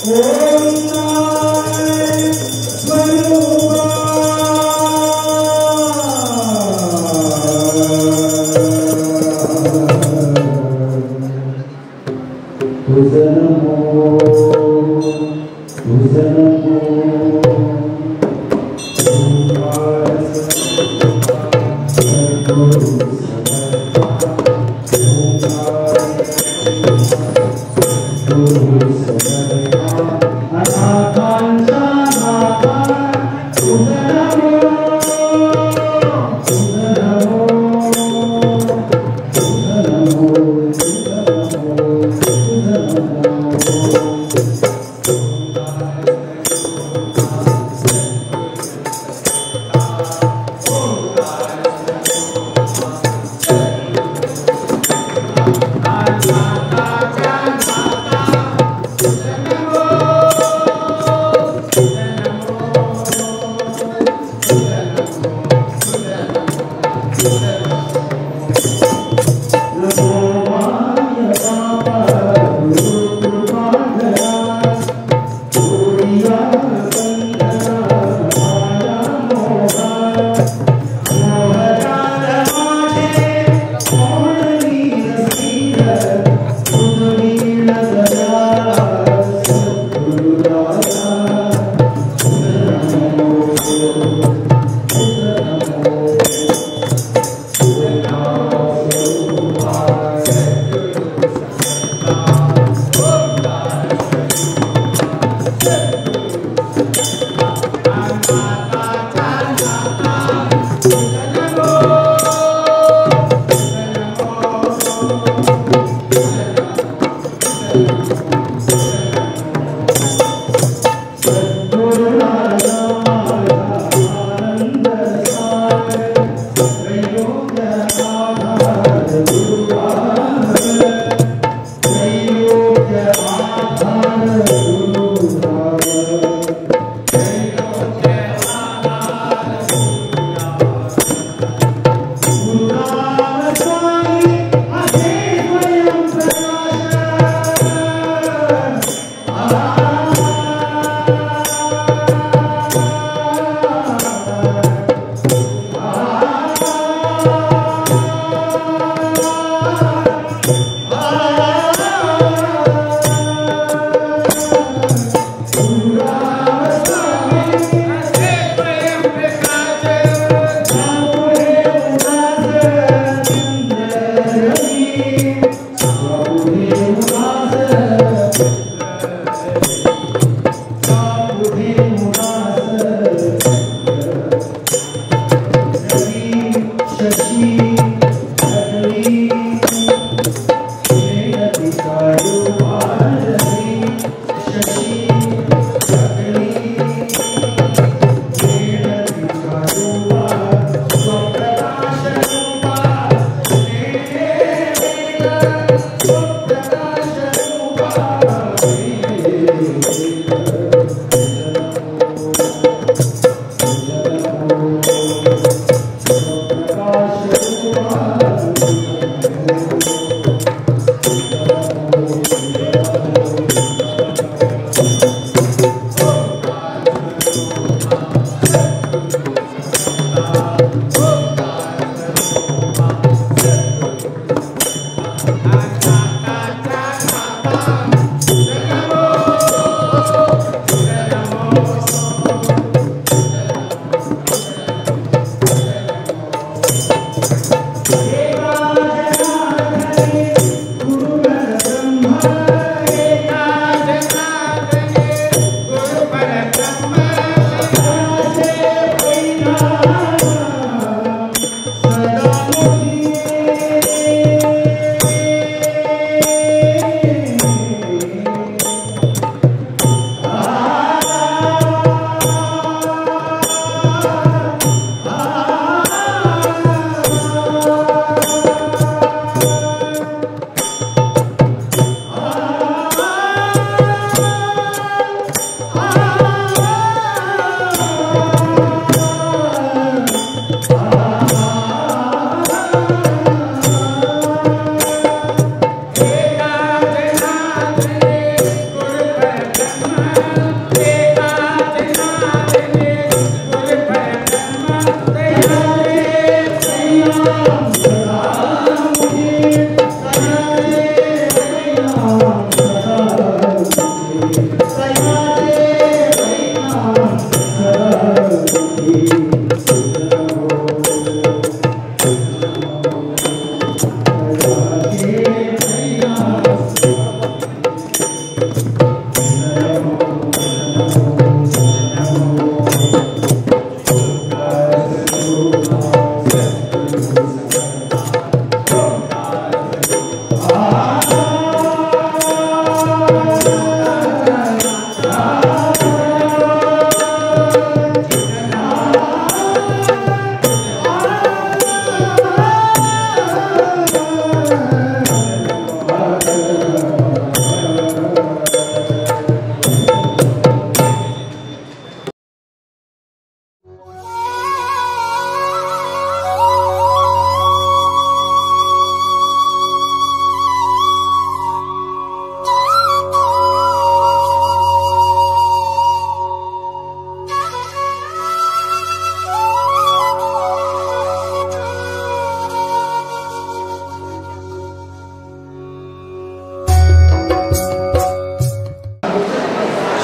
Hare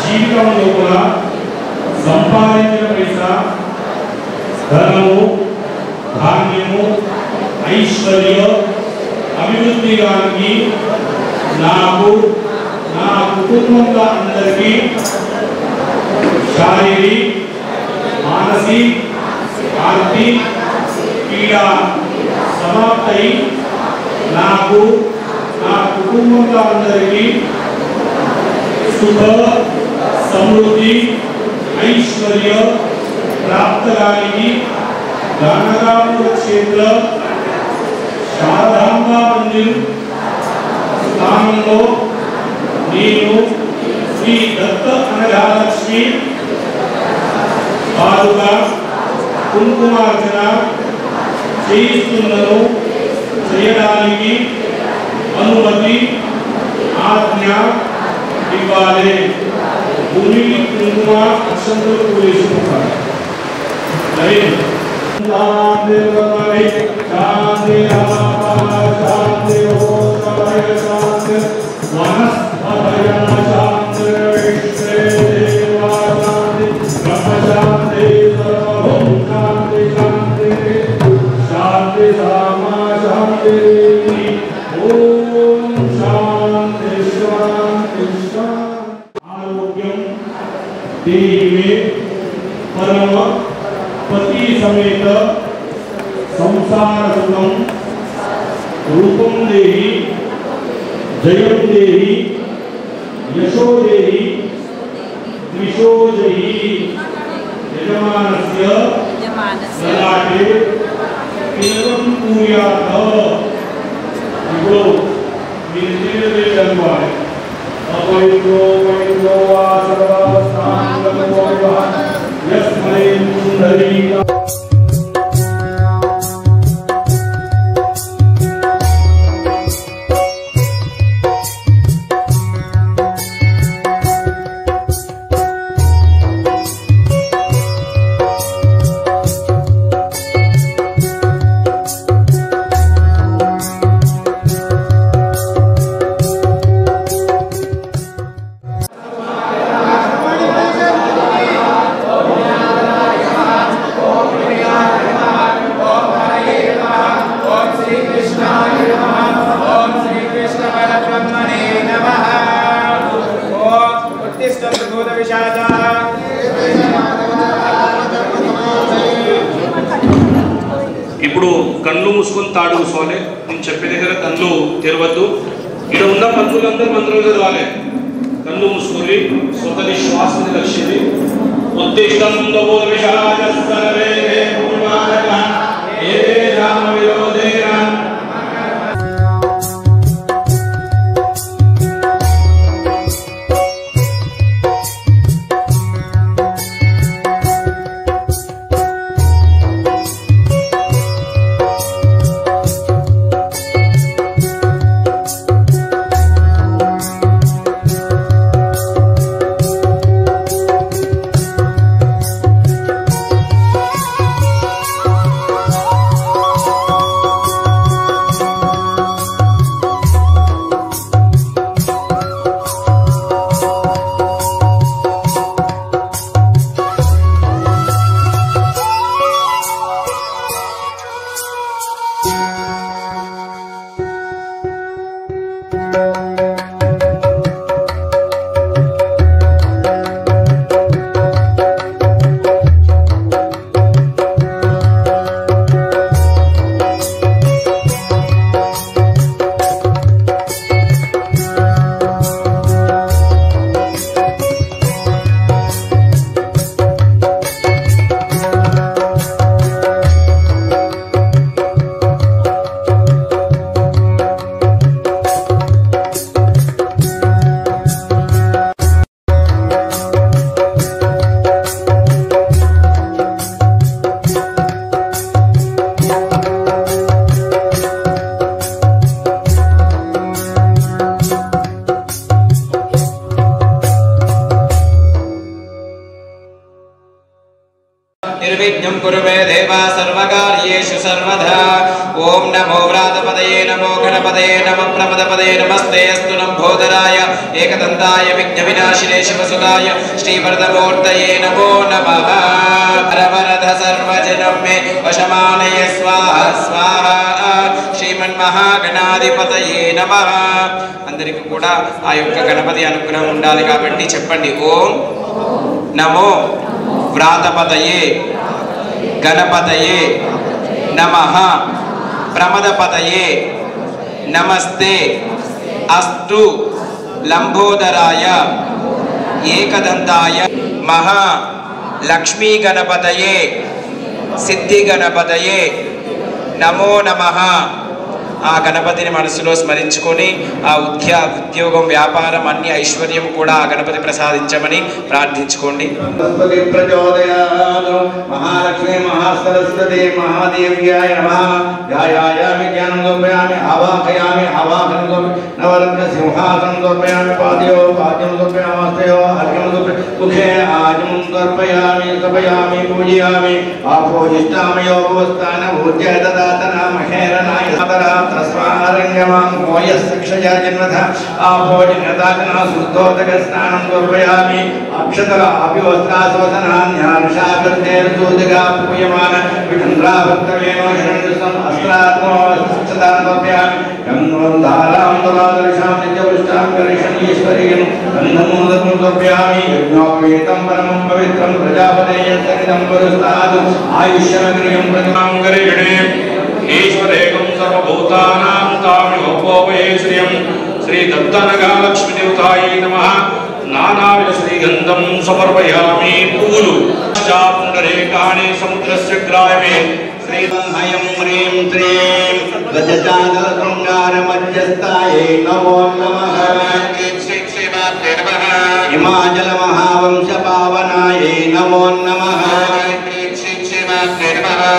జీవితంలో కూడా సంపాదించిన పైసా ధనము ధాన్యము ఐశ్వర్యం అభివృద్ధి గానికి నాకు నా కుటుంబంలో అందరికీ శారీరక మానసిక ఆర్థిక పీడ సమాప్తై నాకు నా కుటుంబంలో అందరికీ सुख समृद्धि ऐश्वर्य प्राप्त गानगापुर क्षेत्र शारदांबा मंदिर स्थानंलो नेनु श्री दत्त अनघालक्ष्मी पादुका కుంకుమార్చన చేయిస్తున్నను చేయడానికి అనుమతి ఆజ్ఞ ఇవ్వాలి. భూమికి కుంకుమ అక్షంతలు పూజిస్తున్నారు. शांति शांति शांति शांति वनस्पतय शांति विश्वे देवा शांति ब्रह्म शांति सर्वभूत शांति शांति शांति सामा शांति ओम शांति शांति आरोग्यम देहि परम पति समेत संसार सुखम रूपम देहि जयम देहि यशो देहि द्विषो देहि यजमानस्य ललाटे किलकं कुर्यात् इगो निर्दिले जन्माय अपवित्रो पवित्रो वा सर्वावस्थांगो वा यस्मै पुंडरीका ఇప్పుడు కళ్ళు మూసుకొని తాడు కూర్చోవాలి. నేను చెప్పే దగ్గర కళ్ళు తెరవద్దు. ఇక్కడ ఉన్న పంతులందరూ మంత్రులు చదవాలి. కళ్ళు మూసుకొని స్వతని శ్వాసని లక్ష్యది ఉద్దిష్టం सर्वदा। ओम नमो व्रातपदये नमो गणपतये नमः प्रमदपदये नमस्ते अस्तु लंबोदराय एकदन्ताय विघ्नविनाशिने शिवसुताय श्रीवरदमूर्तये नमो नमः। वरवरद सर्वजनं मे वशमानय स्वाहा स्वाहा। శ్రీమన్మహాగణాధిపతయే నమః. అందరికీ కూడా ఆ యొక్క గణపతి అనుగ్రహం ఉండాలి కాబట్టి చెప్పండి. ఓం నమో వ్రాతపతయే గణపతయే నమః ప్రమదపతయే నమస్తే అస్తు లంబోదరాయ ఏకదంతాయ మహా లక్ష్మీ గణపతయే సిద్ధి గణపతయే నమో నమః. ఆ గణపతిని మనసులో స్మరించుకొని ఆ ఉద్యోగం వ్యాపారం అన్ని ఐశ్వర్యం కూడా ఆ గణపతి ప్రసాదించమని ప్రార్థించుకోండి. మహాలక్ష్మి మహాసరస్వతి మహాదేవ్యాయ నమః. ధ్యాయామి జ్ఞానం సమర్పయామి ఆవాహయామి ఆవాహనం సమర్పయామి నవరత్న సింహాసనం సమర్పయామి పాదయో పాద్యం సమర్పయామి హస్తయో అర్ఘ్యం సమర్పయామి ముఖే ఆజం సమర్పయామి సమయామి పూజయామి ఆపోజిష్టామయో భూస్థాన పూజ్య దదాతన మహేరనాయ సతరా తస్మారంగమాం భోయశిక్షయా జన్మథ ఆపోజినదాతన శుద్ధోదక స్నానం సమర్పయామి అక్షతల అభివస్త్రాశోధనాన్యానుషాగర్తేర్దూదిగా పూయమాన విచంద్రాభక్తమేనో హిరణ్యసం అస్త్రాత్మో సదాన్ సమర్పయామి గంధోధారాం తదాదర్శాం నిత్యపుష్టాం గరిషణీశ్వరీయం గంధమోదకం సమర్పయామి యజ్ఞోపేతం పరమం పవిత్రం ప్రజాపతేయం సరితం పురస్తాదు ఆయుష్యమగ్రియం ప్రతిమాం గరిషణే ఈశ్వరేకం సర్వభూతానాం తామిహోపోపయే శ్రియం శ్రీ దత్తనగాలక్ష్మీదేవతాయై నమః. నానావిధ శ్రీగంధం సమర్పయామి. పువ్వులు పుండరేకాణి సముద్రస్య గ్రామే శ్రీహయం హ్రీం శ్రీం గజచాదల శృంగార మధ్యస్థాయై నమో నమః. హిమాచల మహావంశ పావనాయై నమో నమః.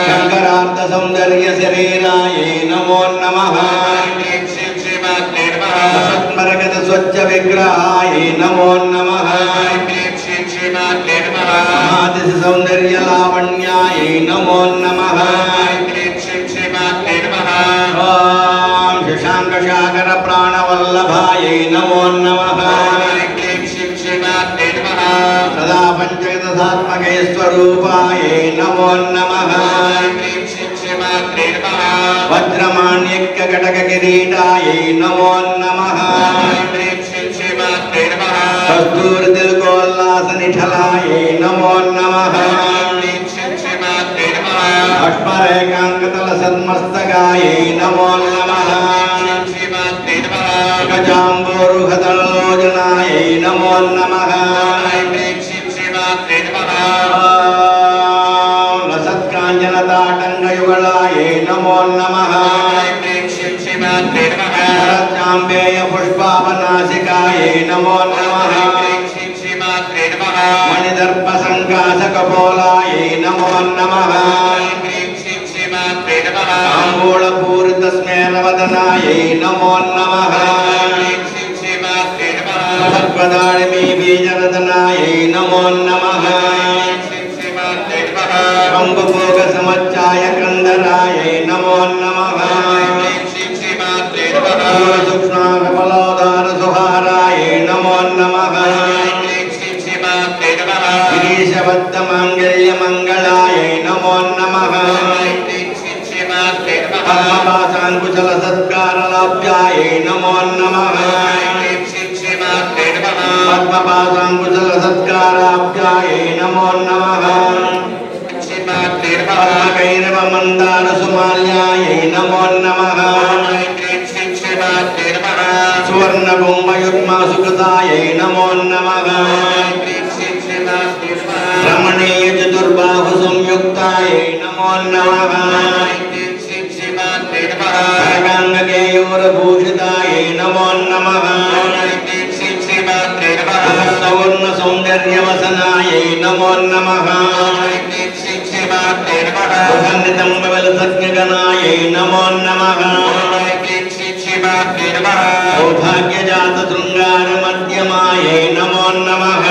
శంకరార్థ సౌందర్య శరీరాయై నమో నమః. సత్మరగత స్వచ్ఛ విగ్రహాయై నమో నమః. మహాదిశ సౌందర్య లావణ్యాయై నమో నమః. ఓం శశాంక శాకర ప్రాణవల్లభాయై నమో నమః. సదా పంచగతాత్మకే స్వరూపాయై నమో నమః. వజ్రమాణ్యక కటక కిరీటాయై నమో నమః. కస్తూరి తిలకోల్లాస నిఠలాయై నమో నమః. అష్మరేకాంకతల సన్మస్తకాయై నమో నమః. గజాంబోరుహతలోచనాయై నమో నమః. లసత్కాంజనతాటంగయుగళాయై నమో నమః. శరత్యాంబేయ పుష్పావనాసికాయై నమో నమః. మణిదర్ప సంకాశకపోలాయై నమో నమః. తాంబూలపూరిత స్మేరవదనాయై నమో నమః. సర్వదాళిమీ బీజరదనాయై నమో నమః. కంబభోగ సమచ్చాయ కందరాయై నమో నమః. సూక్ష్మాకపలోదార సుహారాయై నమో నమః. గిరీశబద్ధ మాంగళ్య మంగళాయై నమో నమః. పద్మపాశాంకుశల సత్కారలాభ్యాయై నమో నమః. పద్మపాశాంకుశల సత్కారాభ్యాయై నమో నమః. పద్మకైరవ మందార సుమాల్యాయై నమో నమః. సువర్ణ కుంభయుగ్మ సుకృతాయై నమో నమః. రమణీయ చతుర్బాహు సంయుక్తాయై నమో నమః. ఖడ్గాంగకేయూరభూషితాయై నమో నమః. సవర్ణ సౌందర్యవసనాయై నమో నమః. సన్నితంబలసజ్ఞగణాయై నమో నమః. సౌభాగ్యజాత శృంగార మధ్యమాయై నమో నమః.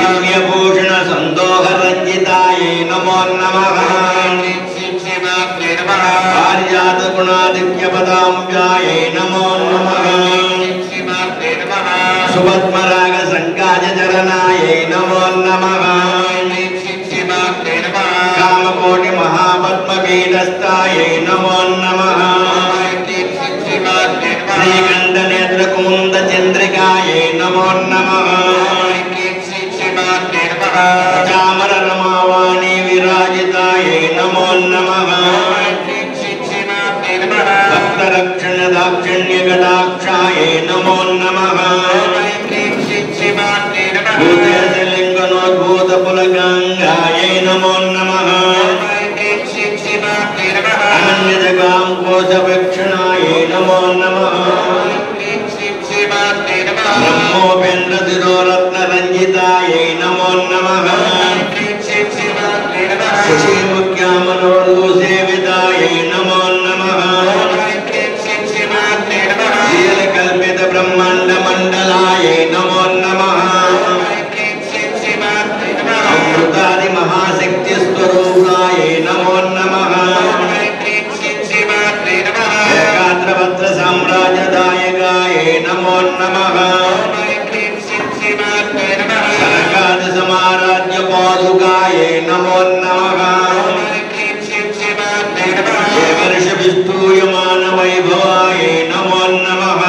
దివ్యభూషణ సందోహ రంజితాయై నమో నమః. पदाम्ब्यायै नमो नमः सुपद्मराग संकाज चरणायै नमो नमः कामकोटि महापद्मपीठस्थायै नमो नमः श्रीकंठ नेत्र कुमुद चंद्रिकायै नमो नमः चामर रमावाणी विराजितायै नमो नमः भक्तरक्षण दाक्षिण्य कटाक्षायै नमो नमः भूतलिंगनोद्भूत पुलगंगायै नमो नमः अनन्यजगाम कोशभक्षणायै नमो नमः ब्रह्मोपेन्द्र शिरोरत्न रंजितायै नमो नमः शशिमुख्यामनोर्दुसेवितायै नमो नमः शीलकल्पित ब्रह्मांड मंडलायै नमो नमः अमृतादि महाशक्ति स्वरूपायै नमो नमः एकात्रवत्र साम्राज्यदायकायै नमो नमः कनकादि समाराज्य पादुकायै नमो नमः वर्ष विस्तूयमान वैभवायै नमो नमः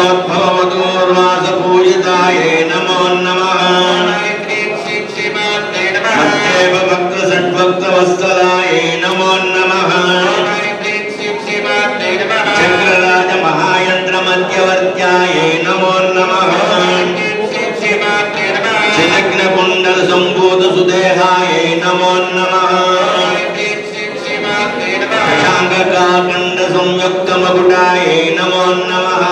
कलशोद्भवदूर्वास पूजितायै नमो नमः मध्येव भक्त षड्भक्त वत्सलायै नमो नमः चक्रराज महायंत्र मध्यवर्त्यायै नमो नमः चिलग्न कुंडल संभूत सुदेहायै नमो नमः शांगकाकंड संयुक्त मकुटायै नमो नमः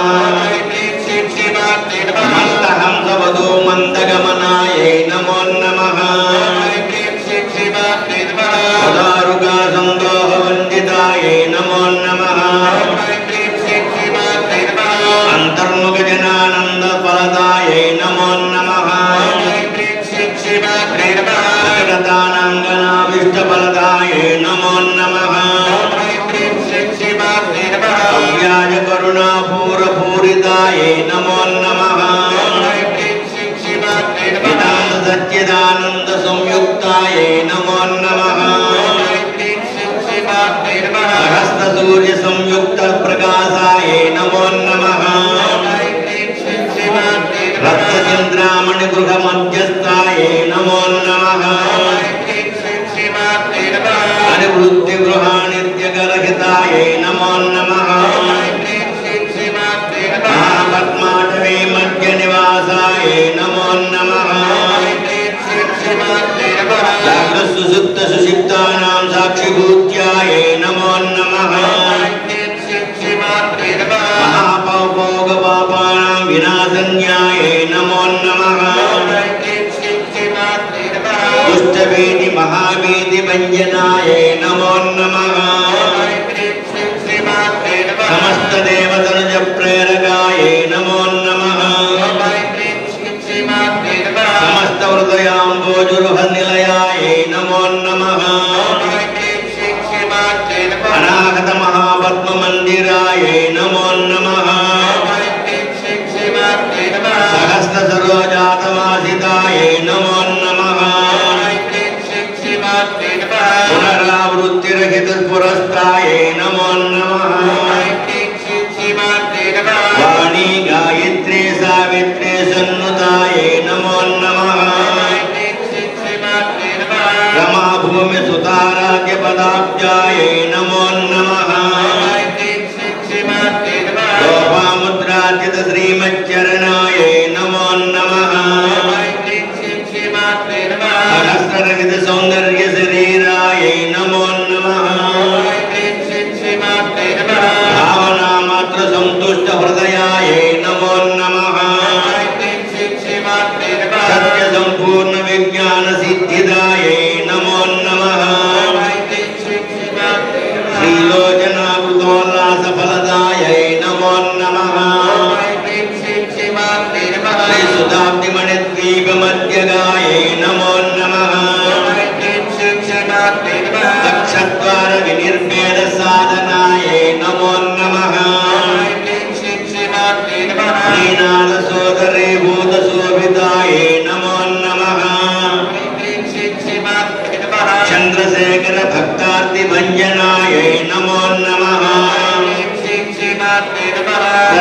मस्तहंस वधू मंदगमनायै नमो नमः दारुका संदोह वंदितायै नमो नमः अंतर्मुख जनानंद फलदायै नमो नमः सकलदानांगनाभीष्ट फलदायै नमो नमः अव्याज करुणा पूर पूरितायै नमो नमः वेदांत सच्चिदानंद संयुक्तायै नमो नमः सहस्र सूर्य संयुक्त प्रकाशायै नमो नमः रक्तचंद्रामणि गृह मध्यस्थायै नमो नमः अनिवृत्ति गृहानित्यगरहितायै नमो नमः महापद्माटवे मध्य निवासायै नमो नमः जागृत सुसुप्त सुषिप्तानां साक्षिभूत्यायै नमो नमः महापौभोग पापानां विनाशन्यायै नमो नमः दुष्टभीति महाभीति भञ्जनायै नमो नमः समस्त देवतनुज प्रेरकायै नमो नमः समस्त हृदयाम्बोजुरुह निलयायै नमो नमः अनाहत महापद्म मंदिरायै नमो नमः सहस्र सरोजातवासितायै नमो नमः पुनरावृत्तिरहित पुरस्तायै नमो नमः वाणी गायत्री सावित्री सन्नुतायै नमो नमः रमा भूमि सुताराज्य पदाब्जायै नमो नमः लोपामुद्रार्जित श्रीमच्चरणायै नमो नमः सहस्ररहित सौंदर्य शरीरायै नमो नमः भावना मात्र संतुष्ट हृदयायै नमो नमः सत्य संपूर्ण विज्ञान सिद्धिदायै नमो नमः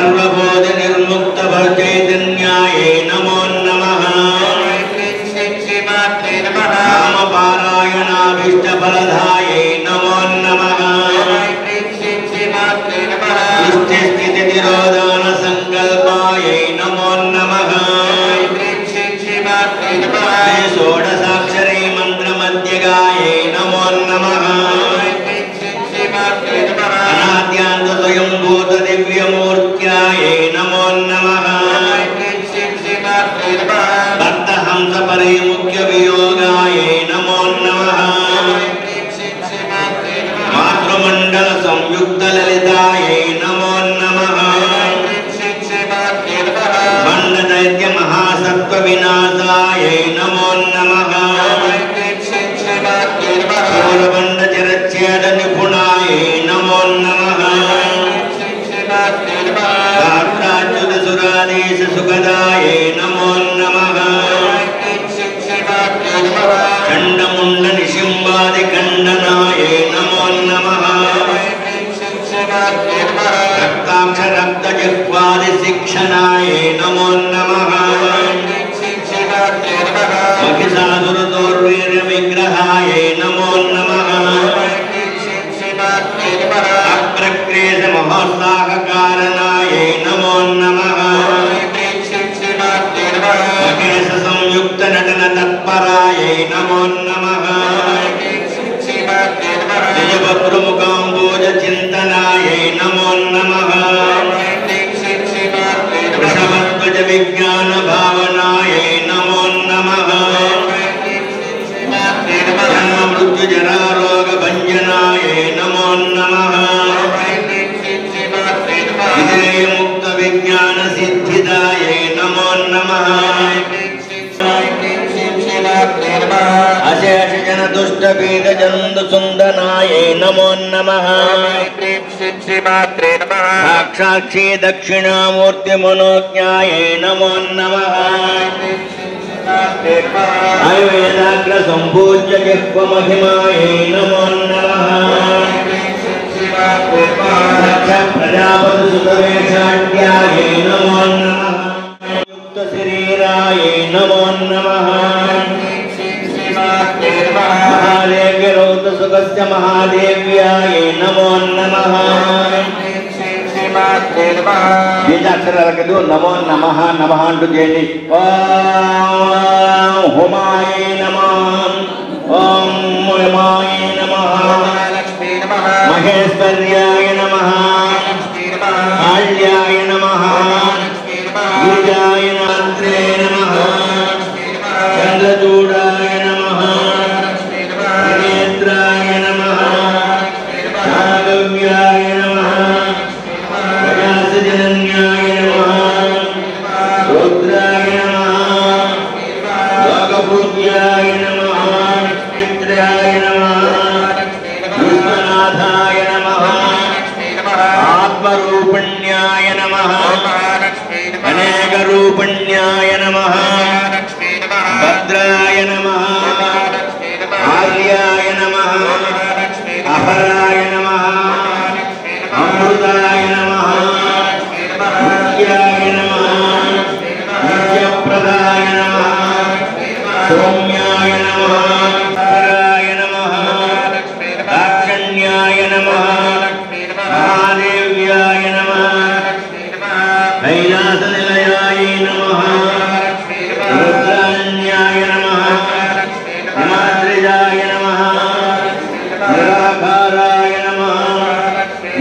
सर्वबोध निर्मुक्त चैतन्याय नमो नमः रामपारायणाभीष्ट फलदाय नमो नमः स्थिति निरोधान संकल्पाय नमो नमः षोडशाक्षरी मंत्र मध्यगाय नमो नमः अनाद्यांत स्वयंभूत दिव्यमूर्त्याय नमो नमः भक्तहंस परे मुख्य वियोगाय नमो नमः मातृमंडल संयुक्त ललिताय नमो नमः बंड दैत्य महासत्व विनाशाय नमो नमः सूरबंड चिरच्छेद निपुणाय नमो नमः साक्षाच्युत सुराधीश सुखदाय नमो नमः चंडमुंड निशिंबादि खंडनाय नमो नमः रक्ताक्ष रक्त जिह्वादि शिक्षणाय नमो नमः महिषासुर दौर्वीर्य विग्रहाय नमो नमः अप्रक्रेश महोत्साहकारणाय नमो नमः महेश संयुक्त नटन तत्पराय नमो नमः निजभद्रमुखाम्बोज चिन्तनाय नमो नमः वृषभध्वज विज्ञान भावनाय नमो नमः जन्म मृत्यु जरा रोग भंजनाय नमो नमः विजय मुक्त विज्ञान सिद्धिदाय नमो नमः अशेष जन दुष्ट पीड जंद सुंदनाय नमो नमः साक्षाक्षी दक्षिणामूर्ति मनोज्ञाय नमो नमः अयवेदाग्र संपूज्य जिह्व महिमाय नमो नमः प्रजापति सुतवेशाढ्याय नमो नमः युक्त शरीराय नमो नमः महादेव्य रौत सुगस्य महादेव्याय नमो नमः बीजाक्षरालू नमो नमः नमः अंटू చేయండి ఓం హుమాయ నమః ఓం మురమాయ నమః మహేశ్వర్యాయ నమః ఆళ్యాయ నమః బీజాయ నమః చంద్రచూడాయ నమః నేత్రాయ నమః నాగవ్యాయ నమః జనన్యాయ నమః రుద్రాయ నమః లోకపూజ్యాయ నమః చిత్రాయ నమః విశ్వనాథాయ నమః ఆత్మరూపిణ్యాయ నమః అనేక రూపిణ్యాయ నమః భద్రాయ నమః ఆర్యాయ నమః అపరాయ నమః అమృతాయ నమః నిత్యాయ నమః నిత్యప్రదాయ నమః సౌమ్యాయ నమః పరాయ నమః దాక్షిణ్యాయ నమః మహాదేవ్యాయ నమః కైలాస నిలయాయ నమః రుద్రాణ్యాయ నమః హిమాద్రిజాయ నమః నిరాకారాయ నమః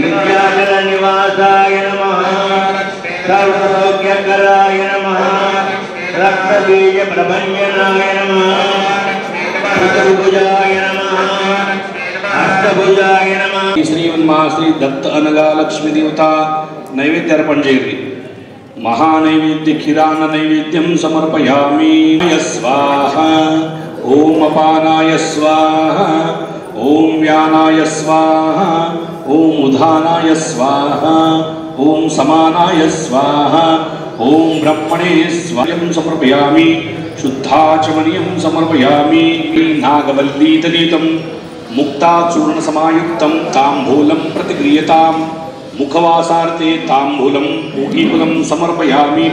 విద్యాచల నివాసాయ నమః సర్వసౌఖ్యకరాయ నమః రక్తబీజ ప్రభంజనాయ నమః చతుర్భుజాయ నమః అష్టభుజాయ నమః శ్రీ దత్త అనగా లక్ష్మీ దేవత నైవేద్య అర్పణ చేయండి महानैवेद्य खीरान नैवेद्यं समर्पयामि स्वाहा ओम अपानाय स्वाहा ओम व्यानाय स्वाहा ओम उधानाय स्वाहा ओम समानाय स्वाहा ओम ब्रह्मणे स्वयं समर्पयामि शुद्धाचमनीयं समर्पयामि नागवल्लीतनीतं मुक्ताचूर्ण समायुक्तं ताम्बूलं प्रतिगृह्यताम् मुखवासार्थे तांबूलं पूगीफलं समर्पयामि।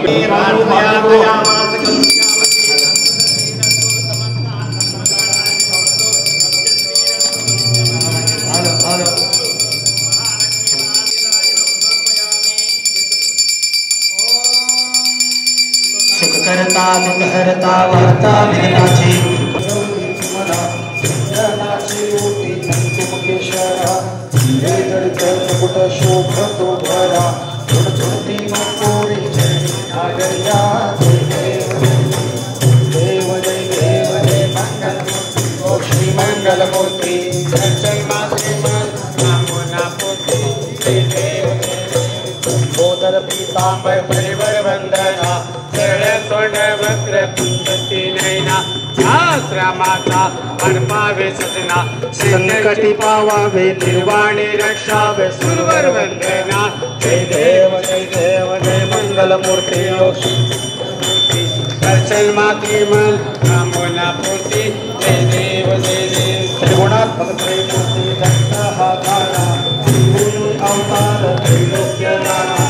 सुखकर्ता दुःखहर्ता वार्ता विघ्नाची पीतांबर परिवर वंदना सरळ स्वर्ण वक्र कुंदती नयना आश्रमाचा अर्पावे सजना संकटी पावावे निर्वाणे रक्षावे सुरवर वंदना जय देव जय मंगल मूर्ती दर्शन माते मन नामोना पूर्ती जय देव त्रिगुणात्मक त्रैमूर्ती दत्त हा धारा अवतार त्रैलोक्य नाना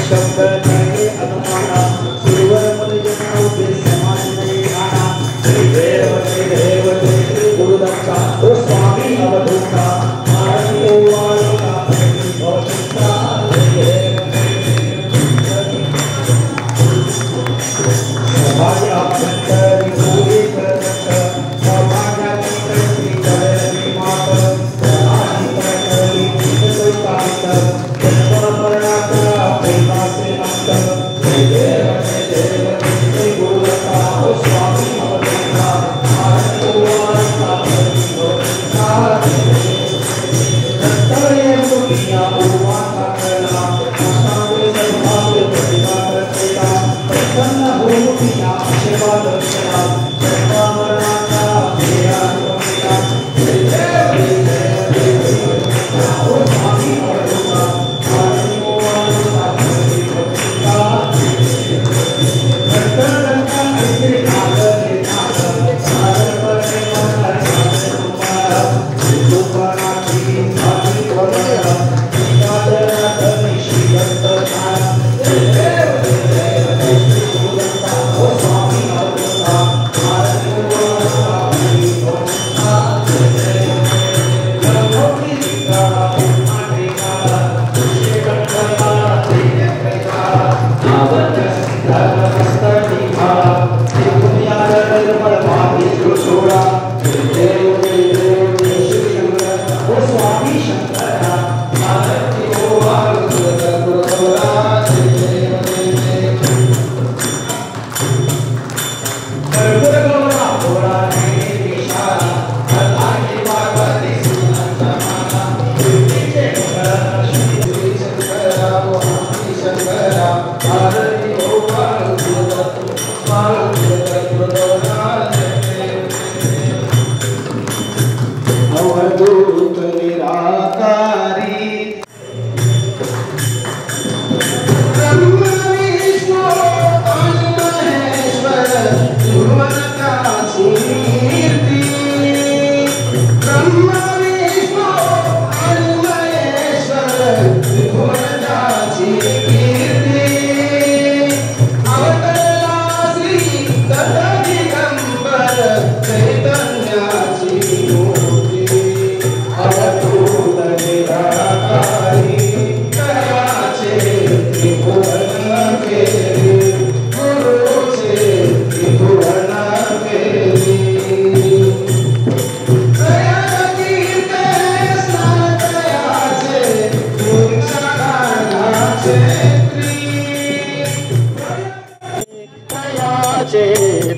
शब्द नहीं अनुमाना सुरवर मुनि जन्मों के समान नहीं आना जय देव जय गुरुदत्ता ओ स्वामी अवधूता आरती ओ वारुका भवचित्ता जय सौभाग्य अभ्यंतर पूरी करत सौभाग्य की करती मात आदि करती सुतांत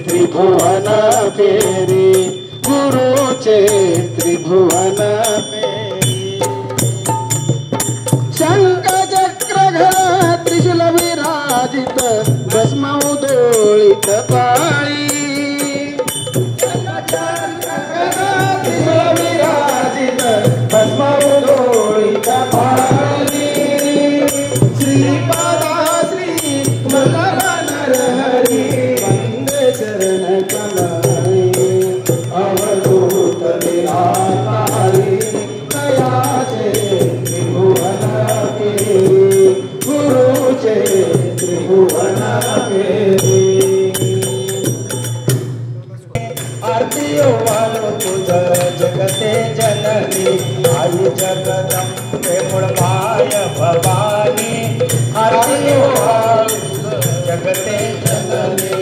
त्रिभुवन फेरी गुरुचे त्रिभुवन फेरी शंख चक्र त्रिशूल विराजित भस्म उदोळित पाळी त्रिशूल विराजित भस्म उदोळित पाळी श्रीपादा श्री मल्लभ नरहरी चरण कमली अवधूत निराकारी दयाचे त्रिभुवन जगदम्बे मुळमाय भवानी आरती जगते जननी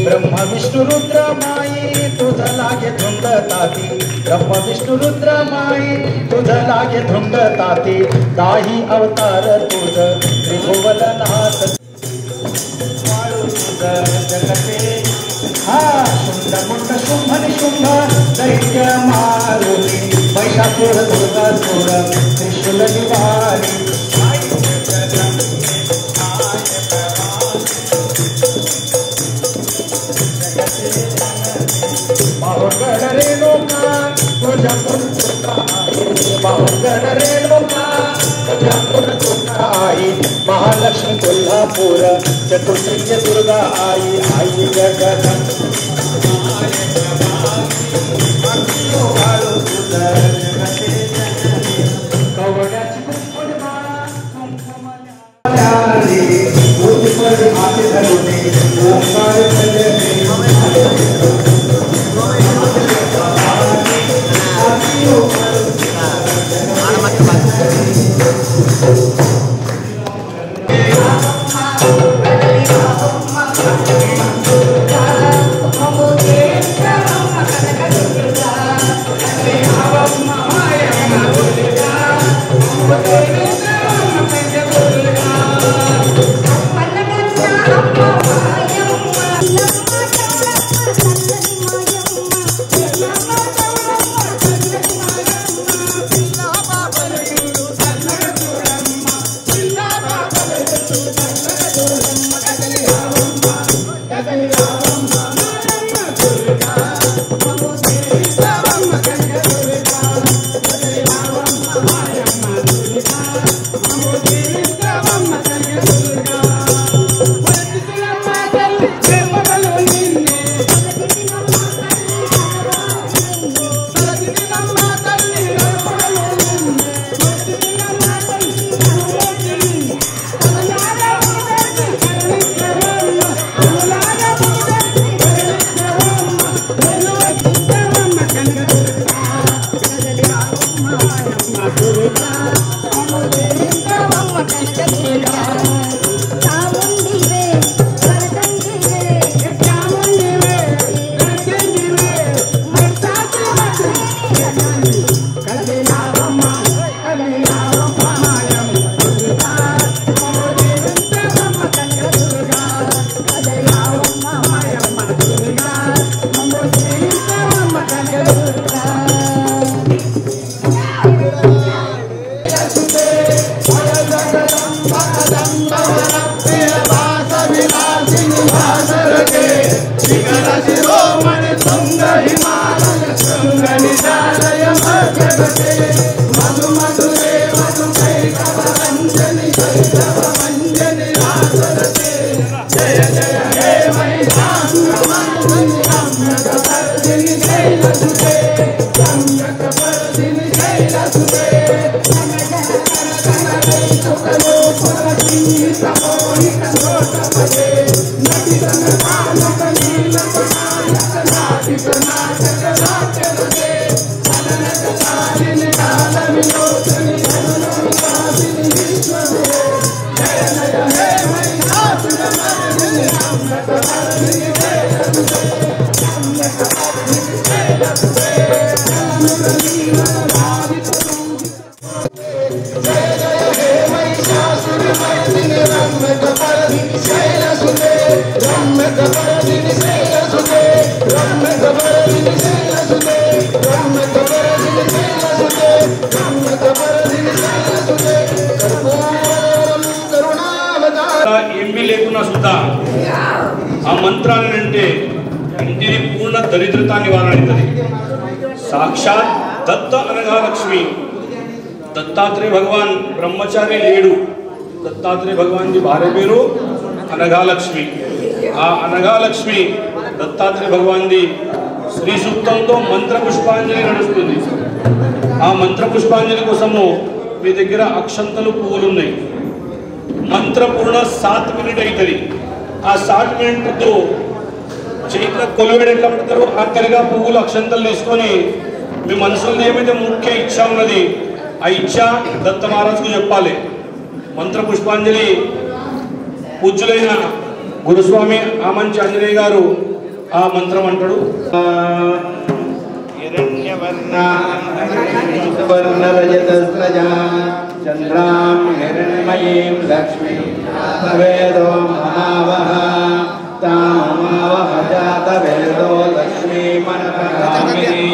ब्रह्म विष्णु रुद्र माई तुझ लागे धुंद ताती ब्रह्म विष्णु रुद्र माई तुझ लागे धुंद ताती दाही अवतार तुझ त्रिभुवननाथ जगते हा शुंड मुंड शुंभ निशुंभ दैत्य मारुनी महिषासुर दुर्गासुर त्रिशूल निवारी बाहुगड रे लोका तुझ्या पुरता बाहुगड रे लोका तुझ्या पुरता आई महालक्ष्मी कोल्हापूर चतुर्थी दुर्गा आई आई जगदम्बे कवड्याची कुंकुममाळा कुंकुमल्याने उठवर हात धरणे ओंकार भजने ఏమీ లేకున్నా సుద్దా ఆ మంత్రాన్ని అంటే ఇంటిని పూర్ణ దరిద్రతా నివారణ అవుతుంది. సాక్షాత్ దత్త అనగా లక్ష్మి. దత్తాత్రేయ భగవాన్ బ్రహ్మచారి లేడు. దత్తాత్రేయ భగవాన్ ది భార్య పేరు అనఘాలక్ష్మి. ఆ అనఘాలక్ష్మి దత్తాత్రేయ భగవాన్ ది శ్రీ సూక్తంతో మంత్ర పుష్పాంజలి నడుస్తుంది. ఆ మంత్ర పుష్పాంజలి కోసము మీ దగ్గర అక్షంతలు పువ్వులు ఉన్నాయి. మంత్ర పూర్ణ 7 మినిట్ అవుతుంది. ఆ 7 మినిట్తో చైత్ర కొలువేడు ఎట్లా పెడతారు అక్కడిగా పువ్వులు అక్షంతలు తీసుకొని మీ మనసులో ఏమైతే ముఖ్య ఇచ్చ ఉన్నది ఆ ఇచ్చ దత్త మహారాజ్కు చెప్పాలి. మంత్ర పుష్పాంజలి పూజ్యులైన గురుస్వామి ఆమంచి ఆంజనేయ గారు ఆ మంత్రం అంటాడు. చంద్రాం హిరణ్మయీం లక్ష్మీ వేదో మహావహ తామవహ జాతవేదో లక్ష్మీ మనపగామినీ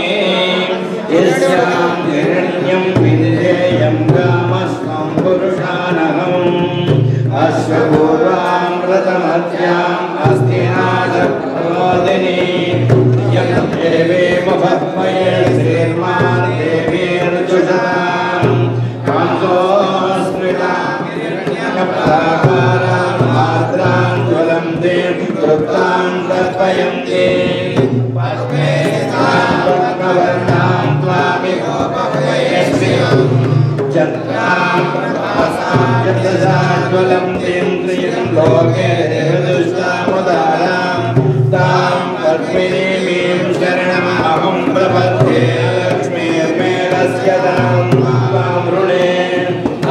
యస్యాం హిరణ్యం విందేయం కామస్వం పురుషానహం అశ్వపూర్వాం వ్రతమధ్యాం అస్తినాథప్రమోదినీ యం దేవేమ భక్మయే శ్రీర్మాన్ దేవీర్జుషాం కాంసోస్మృతాం హిరణ్యప్రాకారాం ఆర్ద్రాం జ్వలం దేం తృప్తాం తర్పయంతే పద్మే వర్ణాం త్వామిగోపవయస్యం చంద్రాం ప్రభాసాం యతజాజ్వలం దేం త్రియం లోకే దేవదుష్టాముదారాం తాం పద్మినీమీం శరణమహం ప్రపద్యే లక్ష్మీర్మేరస్య దాం త్వాం రుణే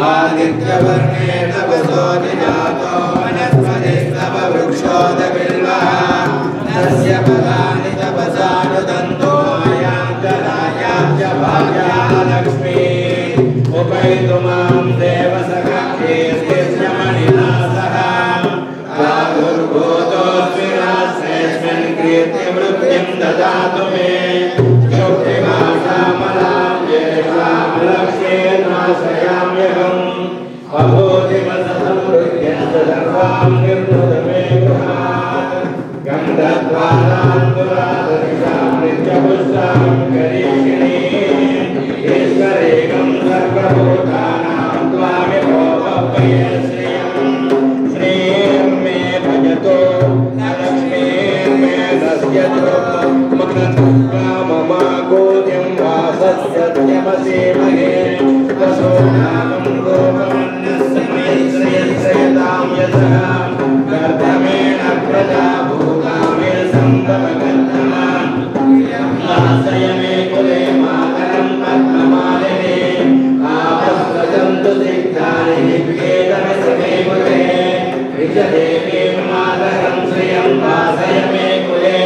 ఆదిత్యవర్ణే తపసో నిజాతో వనస్పతిస్తవ వృక్షోదవిల్వః తస్య ఫలాని తపసానుదంతో అయాంతరాయాచ భాగ్యా లక్ష్మీ ఉపైతు మాం దేవసఖాకీర్తిర్యమణినా సహ ప్రాదుర్భూతోऽస్మిరాశ్రేష్మిన్ కీర్తిమృత్యుం దదాతు మే శుక్తిమాశామలాం యేషాం లక్ష్మీర్నాశయామ్యహం అభూతిమసంవృత్యంత సర్వాం నిర్మృతమే గృహాత్ గంధద్వారాంతురాదర్శాం నిత్యపుష్టాం కరీషిణీం ఈశ్వరేకం సర్వభూతానాం త్వామిభోపయశ్రియం శ్రీం మే భజతో లక్ష్మీర్మే నశ్యతో మమకామమాగోద్యం వాసస్యత్యమసేమహే వసోనామం గోపమన్నస్యమేశ్రయశ్రయతాం యతః కర్తమేణ ప్రజాభూతామే సంభవకర్తమాం నాశయ మే కులే మాతరం పద్మమాలినే ఆపస్రజంతు సిద్ధాని నివేదనసి మే కులే విజదేవీం మాతరం శ్రియం వాసయ మే కులే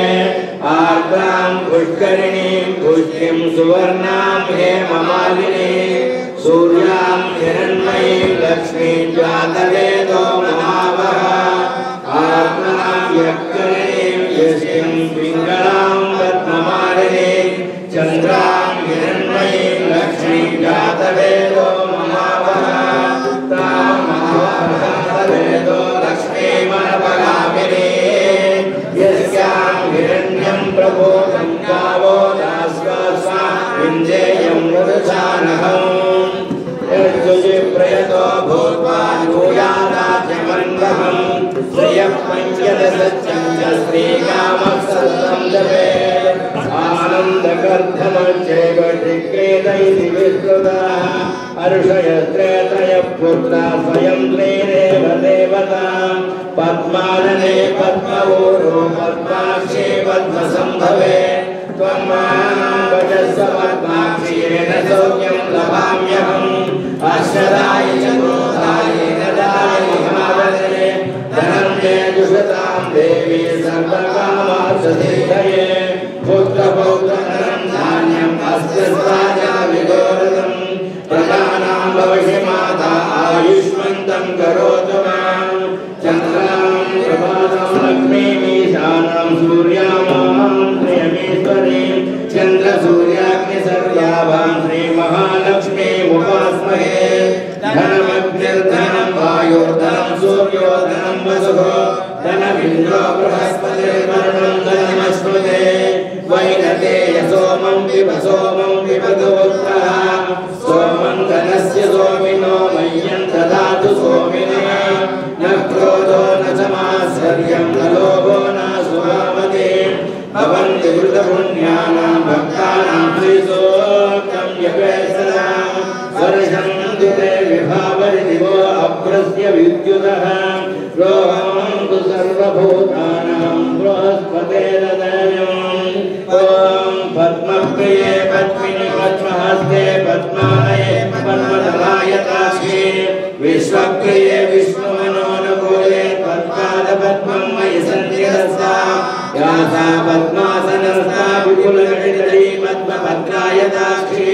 ఆర్ద్రాం పుష్కరిణీం పుష్టిం సువర్ణాం హేమమాలినీం సూర్యాం హిరణ్మయీం లక్ష్మీం జాతవేదో మహావహ ఆర్ద్రాం యక్కరిణీం యస్మిం పింగళాం పద్మమాలినీం చంద్రాం హిరణ్మయీం లక్ష్మీం జాతవేదో మహావహ తాం మహావహవేదో లక్ష్మీమనపగామినీ యస్యాం హిరణ్యం ప్రబోధం గావో దాస్వాస్వా వింజేయం మృదుచానహం ప్రయతో భూత్వా యూయాదాజ్యమన్వహం శ్రియః పంచదశత్యం చ శ్రీకామః జపే ఆనందకర్ధమశ్చైవ దిక్రేతైతి విశ్రుతः అర్షయత్రేతయ పుత్రా స్వయం త్రైరేవ దేవతా పద్మాననే పద్మవోరో పద్మాక్షే పద్మసంభవే త్వం మాం భజస్వ పద్మాక్షి येन సౌఖ్యం లభామ్యహం అశ్వదాయ చతుర్దాయ నదాయ మహాదనే ధనం మే దుషతాం దేవి సర్వకామార్థసిద్ధయే పుత్రపౌత్రధనం ధాన్యం అస్య విగోరదం ప్రజానాం భవిష్య మాతా ఆయుష్మంతం కరోతు మాం చంద్రాం ప్రభాతం లక్ష్మీమీశానాం సూర్యామాం త్రయమేశ్వరీం చంద్ర సూర్యాగ్ని సర్వాభాం శ్రీ మహాలక్ష్మీ ఉపాస్మహే ధనమగ్నిర్ధనం వాయుర్ధనం సూర్యోధనం వసుః ధనమింద్రో బృహస్పతిర్వరుణం ధనమశ్నుతే వైనతేయ సోమం విపదోత్తః సోమం ధనస్య సోమినో మయ్యం దదాతు సోమినే న క్రోధో న సమాశ్చర్యం న లోభో న సుభావతే భవంతి వృతపుణ్యానాం భక్తానాం శ్రీసూక్తం యపేసరా వర్షం దితే విభావరి దివో అభ్రస్య విద్యుతః రోహంతు సర్వభూతానాం బృహస్పతేర్దయం ఓం పద్మప్రియే పద్మిని పద్మహస్తే పద్మాలయే विश्वप्रिये विष्णुमनोनुकूले पद्मादपद्मं मयि सन्निधस्ता या सा पद्मासनस्था विपुलकटितटी पद्मपत्रायताक्षी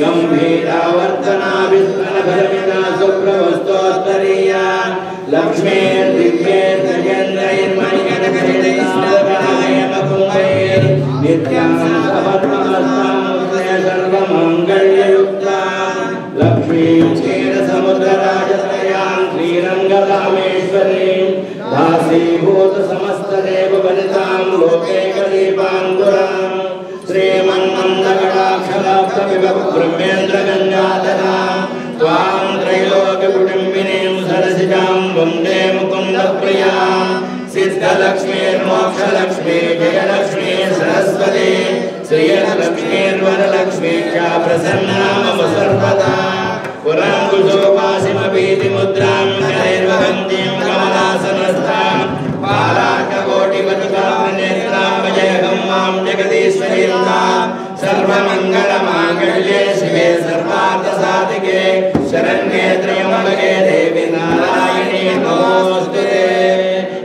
गम्भीरावर्तना विस्मरणभरमिता सुप्रवस्तोत्तरीया लक्ष्मीर्दिव्यैर्मणिगणकनिलयमकुम्भैर् नित्यां सपद्महस्तां सर्वमङ्गल्ययुक्ता लक्ष्मीं क्षीरसमुद्रराजतनयां श्रीरङ्गरामेश्वरीं दासीभूतसमस्तदेववनितां लोकैकदीपाङ्कुरां श्रीमन्मन्दकटाक्षलाब्धविभव ब्रह्मेन्द्रगङ्गाधरां त्वां त्रैलोक्यकुटुम्बिनीं सरसिजां वन्दे मुकुन्दप्रियां सिद्धलक्ष्मीर्मोक्षलक्ष्मी जयलक्ष्मी सरस्वती श्रियलक्ष्मीर्वरलक्ष्मी च प्रसन्ना मम सर्वदा पुराङ्कुशोपासिमभीतिमुद्रां करैर्वहन्तीं कमलासनस्थां पालाककोटिपतिपालनेत्रां भजयहं मां जगदीश्वरीं सर्वमङ्गलमाङ्गल्ये शिवे सर्वार्थसाधिके शरण्ये त्र्यम्बके देवी नारायणी नमोऽस्तुते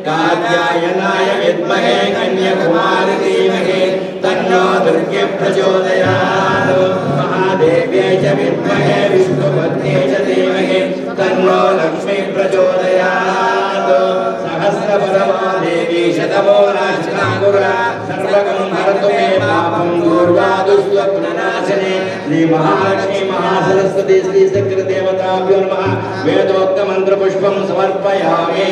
कात्यायनाय विद्महे कन्याकुमारी धीमहि तन्नो दुर्गे प्रचोदयात् महादेव्यै च विद्महे विष्णुपत्न्यै च धीमहि तन्नो लक्ष्मी प्रचोदयात् सहस्रपरमा देवी शतमोराश्नाकुरा सर्वगं हरतु मे पापं दूर्वादुःस्वप्ननाशिनी श्री महालक्ष्मी महासरस्वती श्री चक्रदेवताभ्यो नमः वेदोक्त मंत्रपुष्पं समर्पयामि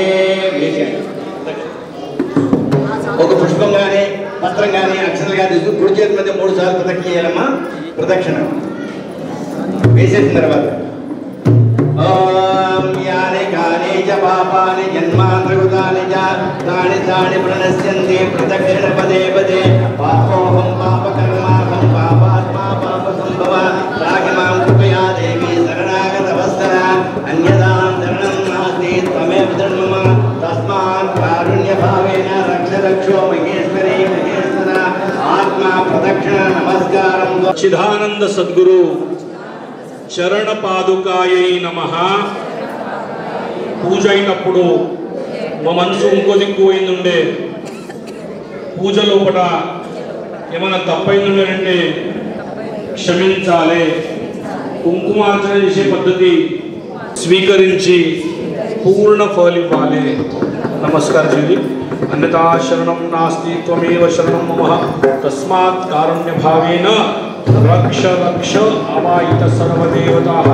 ఒక పుష్పం గాని పత్రం గాని అక్షరాలు గాని తీసుకుని కుడి చేతి మీద 3 సార్లు ప్రదక్షిణ చేయాలమ్మా ప్రదక్షిణ వేసేసిన తర్వాత ఓం యాని కాని చ పాపాని జన్మాంతృతాని చ తాని తాని ప్రణశ్యంతి ప్రదక్షిణ పదే పదే పాపోహం పాపకర్మాహం పాపాత్మా పాప సంభవ రాగిమాం కృపయా దేవి శరణాగత వత్సల అన్యదాం శరణం నాస్తి త్వమేవ శరణం మమ తస్మాత్ కారుణ్య భావేన రక్ష రక్షో మహేశ్వరీ మహేశ్వర ఆత్మా ప్రదక్షిణ నమస్కారం చిదానంద సద్గురు చరణ పాదుకాయై నమః. పూజ అయినప్పుడు మా మనసు ఇంకో దిక్కు పోయిందంటే పూజ లోపల ఏమైనా తప్పైందంటే క్షమించాలి. కుంకుమార్చన చేసే పద్ధతి స్వీకరించి పూర్ణ ఫలివ్వాలి. నమస్కారం చేయండి. అన్యతా శరణం నాస్తి త్వమేవ శరణం మమ తస్మాత్ కారుణ్య భావేన రక్ష రక్ష అవాయిత సర్వదేవతాః.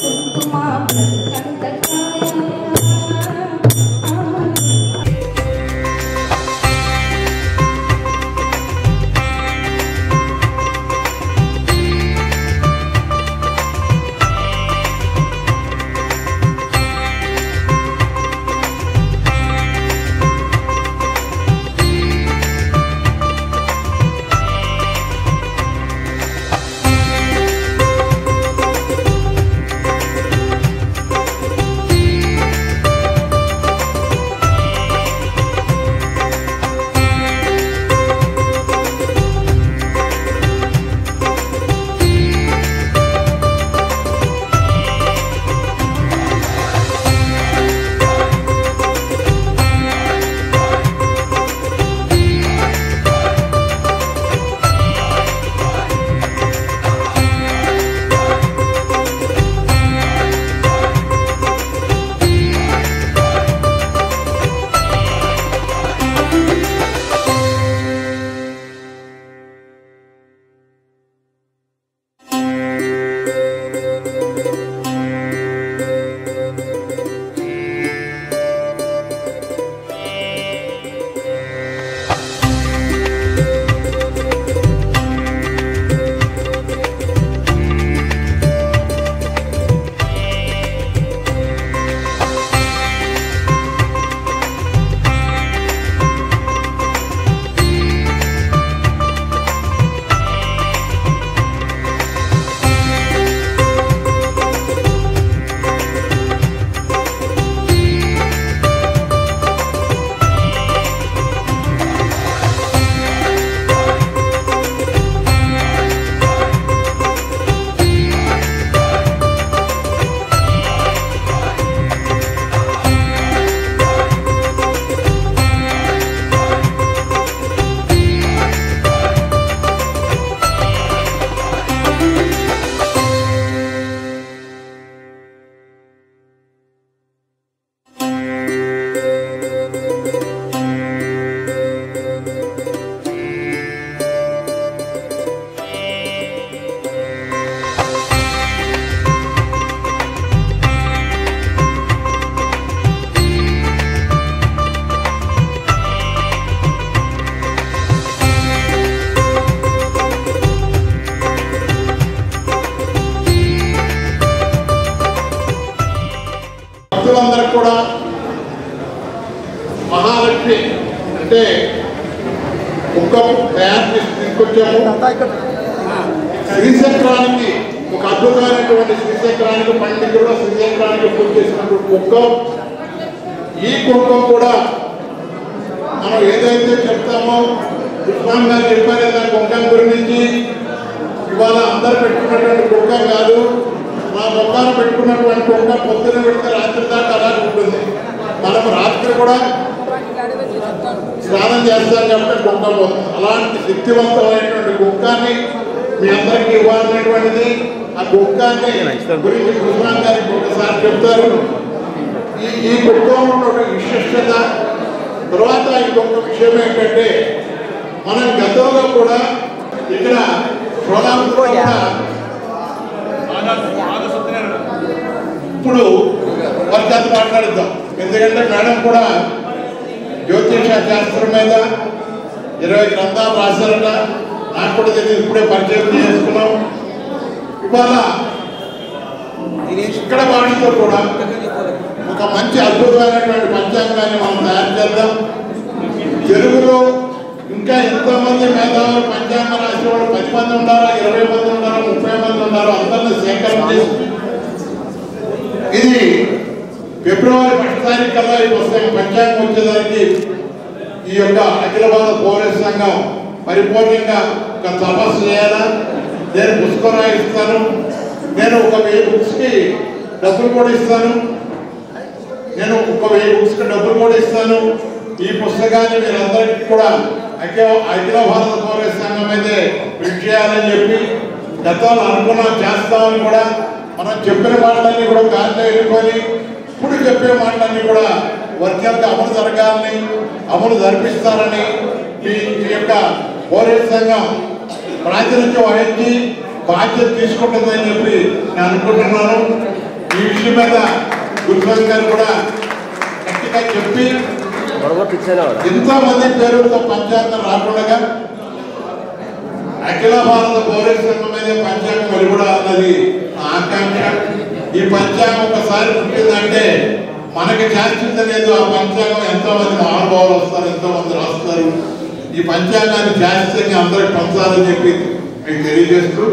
కుంకుమ భక్తులందరికీ కూడా మహాలక్ష్మి అంటే కుక్కం తయారు చేసి తీసుకొచ్చాము. శ్రీచక్రానికి ఒక అద్భుతమైనటువంటి శ్రీచక్రానికి పండితుడు శ్రీచక్రానికి పూజ చేసినటువంటి కుక్కం. ఈ కుక్కం కూడా మనం ఏదైతే చెప్తామో కృష్ణాం గారు చెప్పారు కదా కుక్కం గురించి. ఇవాళ అందరు పెట్టుకున్నటువంటి కుక్కం కాదు, మా మొక్కలు పెట్టుకున్నటువంటి కుక్క పొద్దున పెడితే రాత్రి దాకా అలాగే ఉంటుంది. మనం రాత్రి కూడా స్నానం చేస్తాం కాబట్టి కుక్క పోతుంది. అలాంటి శక్తివంతమైనటువంటి కుక్కని మీ అందరికీ ఇవ్వాలనేటువంటిది. ఆ కుక్కని గురించి కృష్ణాం గారికి ఒకసారి చెప్తారు. ఈ కుక్కలో ఉన్న విశిష్టత. తర్వాత ఇంకొక విషయం ఏంటంటే మనం గతంలో కూడా ఇక్కడ ఇప్పుడు వారి చేత మాట్లాడిద్దాం. ఎందుకంటే మేడం కూడా జ్యోతిష శాస్త్రం మీద 20 గ్రంథాలు రాశారట. నాకు కూడా తెలియదు, ఇప్పుడే పరిచయం చేసుకున్నాం. ఇవాళ ఇక్కడ భాషతో కూడా ఒక మంచి అద్భుతమైనటువంటి పంచాంగాన్ని మనం తయారు చేద్దాం. తెలుగులో ఇంకా ఎంతోమంది మేధావులు పంచాంగం రాసిన వాళ్ళు 10 మంది ఉన్నారో 20 మంది ఉన్నారో 30 మంది ఉన్నారో అందరినీ సేకరణ చేసి ఇది ఫిబ్రవరి 1 తారీఖు కల్లా ఈ పుస్తకం పంచాంగం వచ్చేదానికి ఈ యొక్క అఖిల భారత పౌర సంఘం పరిపూర్ణంగా ఒక తపస్సు చేయాలా. నేను పుస్తకం రాయిస్తాను. నేను ఒక 1000 బుక్స్కి డబ్బులు కూడా ఇస్తాను. నేను ఒక 1000 బుక్స్కి డబ్బులు కూడా ఇస్తాను. ఈ పుస్తకాన్ని మీరందరికీ కూడా అఖిల భారత పౌర సంఘం అయితే ప్రింట్ చేయాలని చెప్పి గతంలో అనుకున్నాం, చేస్తామని కూడా. మనం చెప్పిన మాటలన్నీ కూడా గాలిలో వెళ్ళిపోయి ఇప్పుడు చెప్పే మాటలన్నీ కూడా వర్గాలకు అమలు జరగాలని అమలు జరిపిస్తారని ఈ యొక్క పౌర సంఘం ప్రాతినిధ్యం వహించి బాధ్యత తీసుకుంటుందని చెప్పి నేను అనుకుంటున్నాను. ఈ విషయం మీద గురుస్వామి గారు కూడా గట్టిగా చెప్పి ఎంతో మంది పేరుతో పంచాంగం రాకుండా అఖిల భారత పౌర సంఘం మీద పంచాంగం వెలువడాలన్నది నా ఆకాంక్ష. ఈ పంచాంగం ఒకసారి పుట్టిందంటే మనకి శాస్త్రీయత లేదు. ఆ పంచాంగం ఎంతో మంది మహానుభావులు వస్తారు, ఎంతో మంది రాస్తారు. ఈ పంచాంగాన్ని శాస్త్రీయంగా అందరికి పంచాలని చెప్పి మీకు తెలియజేస్తూ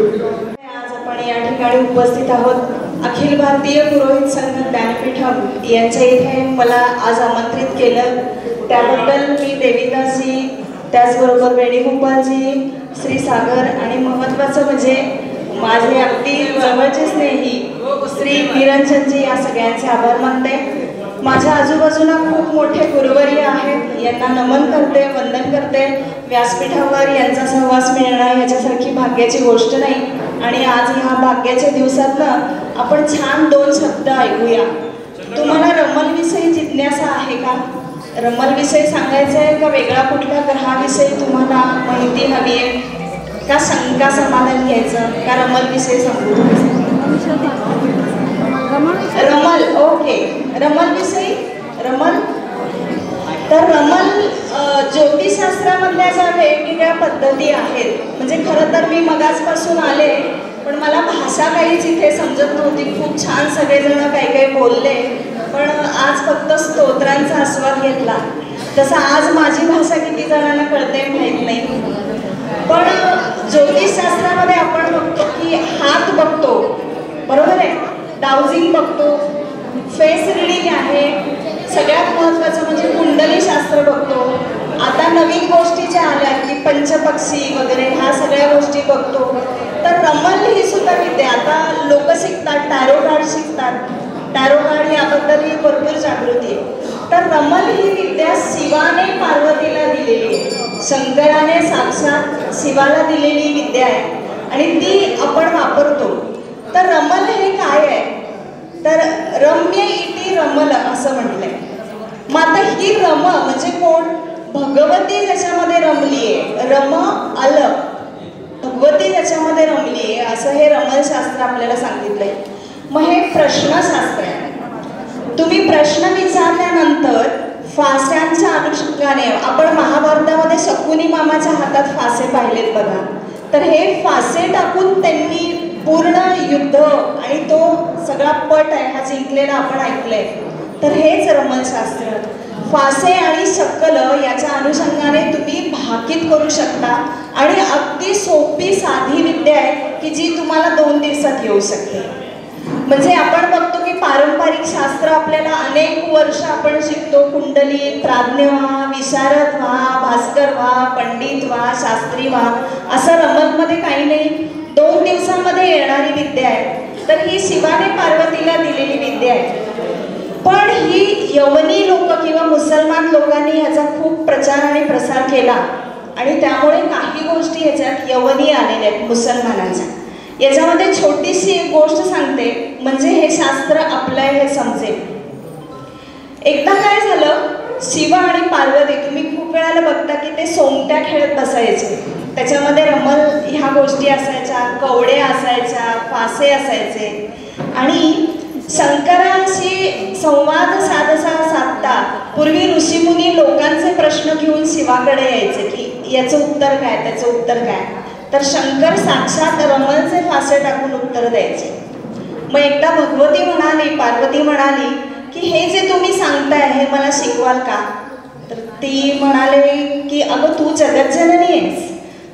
आज आपण या ठिकाणी उपस्थित आहोत. अखिल भारतीय पुरोहित संघ ज्ञानपीठम यांच्या इथे मला आज आमंत्रित केलं. त्याबद्दल मी देवीदासजी, त्याचबरोबर वेणुगोपालजी, श्री सागर आणि महत्त्वाचं म्हणजे माझे अगदी जवळचे स्नेही श्री निरंजनजी या सगळ्यांचे आभार मानते. माझ्या आजूबाजूला खूप मोठे गुरुवर्य आहेत, यांना नमन करते, वंदन करते. व्यासपीठावर यांचा सहवास मिळणं याच्यासारखी भाग्याची गोष्ट नाही. आणि आज ह्या भाग्याच्या दिवसातनं आपण छान 2 शब्द ऐकूया. तुम्हाला रमलविषयी जिज्ञासा आहे का? रमलविषयी सांगायचं आहे का वेगळा कुठल्या ग्रहाविषयी तुम्हाला माहिती हवी आहे का? शंका समाधान घ्यायचं का? रमलविषयी सांगू? रमल, ओके. रमल विषयी रमल तर रमल ज्योतिषशास्त्रामधल्या ज्या वेगवेगळ्या पद्धती आहेत. म्हणजे खरं तर मी मगाचपासून आले पण मला भाषा काहीच इथे समजत नव्हती. खूप छान सगळेजण काही बोलले पण आज फक्त स्तोत्रांचा आस्वाद घेतला. तसा आज माझी भाषा किती जणांना कळते माहीत नाही. पण ज्योतिषशास्त्रामध्ये आपण बघतो की हात बघतो, बरोबर आहे, डाउजिंग बघतो, फेस रिडिंग आहे, सगळ्यात महत्त्वाचं म्हणजे कुंडली शास्त्र बघतो. आता नवीन गोष्टी ज्या आल्या की पंचपक्षी वगैरे ह्या सगळ्या गोष्टी बघतो. तर रमल ही सुद्धा विद्या आता लोक शिकतात, टॅरो कार्ड शिकतात. टॅरो कार्ड याबद्दलही भरपूर जागृती आहे. तर रमल ही विद्या शिवाने पार्वतीला दिलेली आहे. शंकराने साक्षात शिवाला दिलेली विद्या आहे आणि ती आपण वापरतो. तर रमल हे काय आहे तर रम्य इति रमल असं म्हटलंय. मग आता ही रम म्हणजे कोण? भगवती ज्याच्यामध्ये रमली आहे, रम अल भगवती ज्याच्यामध्ये रमली आहे असं हे रमलशास्त्र आपल्याला सांगितलंय. मग हे प्रश्नशास्त्र आहे. तुम्ही प्रश्न विचारल्यानंतर फास्यांच्या अनुषंगाने आपण महाभारतामध्ये शकुनी मामाच्या हातात फासे पाहिलेत बघा. तर हे फासे टाकून त्यांनी पूर्ण युद्ध आणि तो सगळा पट आहे हा जिंकलेला आपण ऐकलंय. तर हेच रमलशास्त्र. फासे आणि शक्कल याच्या अनुषंगाने तुम्ही भाकीत करू शकता आणि अगदी सोपी साधी विद्या आहे की जी तुम्हाला 2 दिवसात येऊ शकते. म्हणजे आपण बघतो की पारंपरिक शास्त्र आपल्याला अनेक वर्ष आपण शिकतो. कुंडली, प्राज्ञ व्हा, विशारद व्हा, भास्कर व्हा, पंडित व्हा, शास्त्री व्हा, असं रमलमध्ये काही नाही. 2 दिवसांमध्ये येणारी विद्या आहे. तर ही शिवाने पार्वतीला दिलेली विद्या आहे. पण ही यवनी लोक किंवा मुसलमान लोकांनी ह्याचा खूप प्रचार आणि प्रसार केला आणि त्यामुळे काही गोष्टी ह्याच्यात यवनी आलेल्या आहेत मुसलमानांच्या. याच्यामध्ये छोटीशी एक गोष्ट सांगते म्हणजे हे शास्त्र आपलं हे समजेल. एकदा काय झालं, शिव आणि पार्वती तुम्ही खूप वेळाला बघता की ते सोंगट्या खेळत बसायचे. त्याच्यामध्ये रमल ह्या गोष्टी असायच्या, कवड्या असायच्या, फासे असायचे आणि शंकराशी संवाद साधता पूर्वी ऋषीमुनी लोकांचे प्रश्न घेऊन शिवाकडे यायचे की याचं उत्तर काय, त्याचं उत्तर काय. तर शंकर साक्षात रमलचे फासे टाकून उत्तर द्यायचे. मग एकदा भगवती म्हणाली, पार्वती म्हणाली की हे जे तुम्ही सांगताय हे मला शिकवाल का. तर ती म्हणाले की अगं तू जगज्जननी आहेस,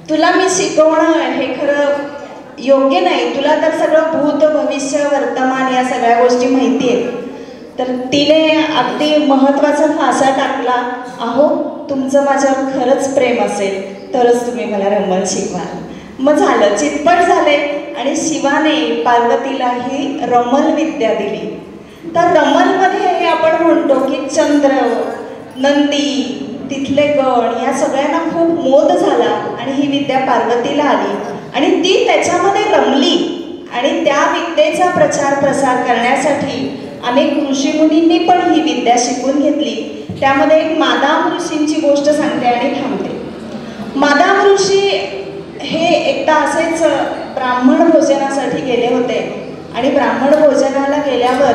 तुला मी शिकवणं हे खरं योग्य नाही. तुला तर सगळं भूत भविष्य वर्तमान या सगळ्या गोष्टी माहिती आहेत. तर तिने अगदी महत्त्वाचा फासा टाकला, अहो तुमचं माझ्यावर खरंच प्रेम असेल तरच तुम्ही मला रमल शिकवाल. मग झालं, चितपट झाले आणि शिवाने पार्वतीला ही रमल विद्या दिली. तर रमलमध्ये हे आपण म्हणतो की चंद्र, नंदी, तिथले गण या सगळ्यांना खूप मोद झाला आणि ही विद्या पार्वतीला आली आणि ती त्याच्यामध्ये रमली. आणि त्या विद्येचा प्रचार प्रसार करण्यासाठी अनेक ऋषीमुनींनी पण ही विद्या शिकून घेतली. त्यामध्ये एक मादाम ऋषींची गोष्ट सांगते आणि थांबते. मादाम ऋषी हे एकदा असेच ब्राह्मण भोजनासाठी गेले होते आणि ब्राह्मण भोजनाला गेल्यावर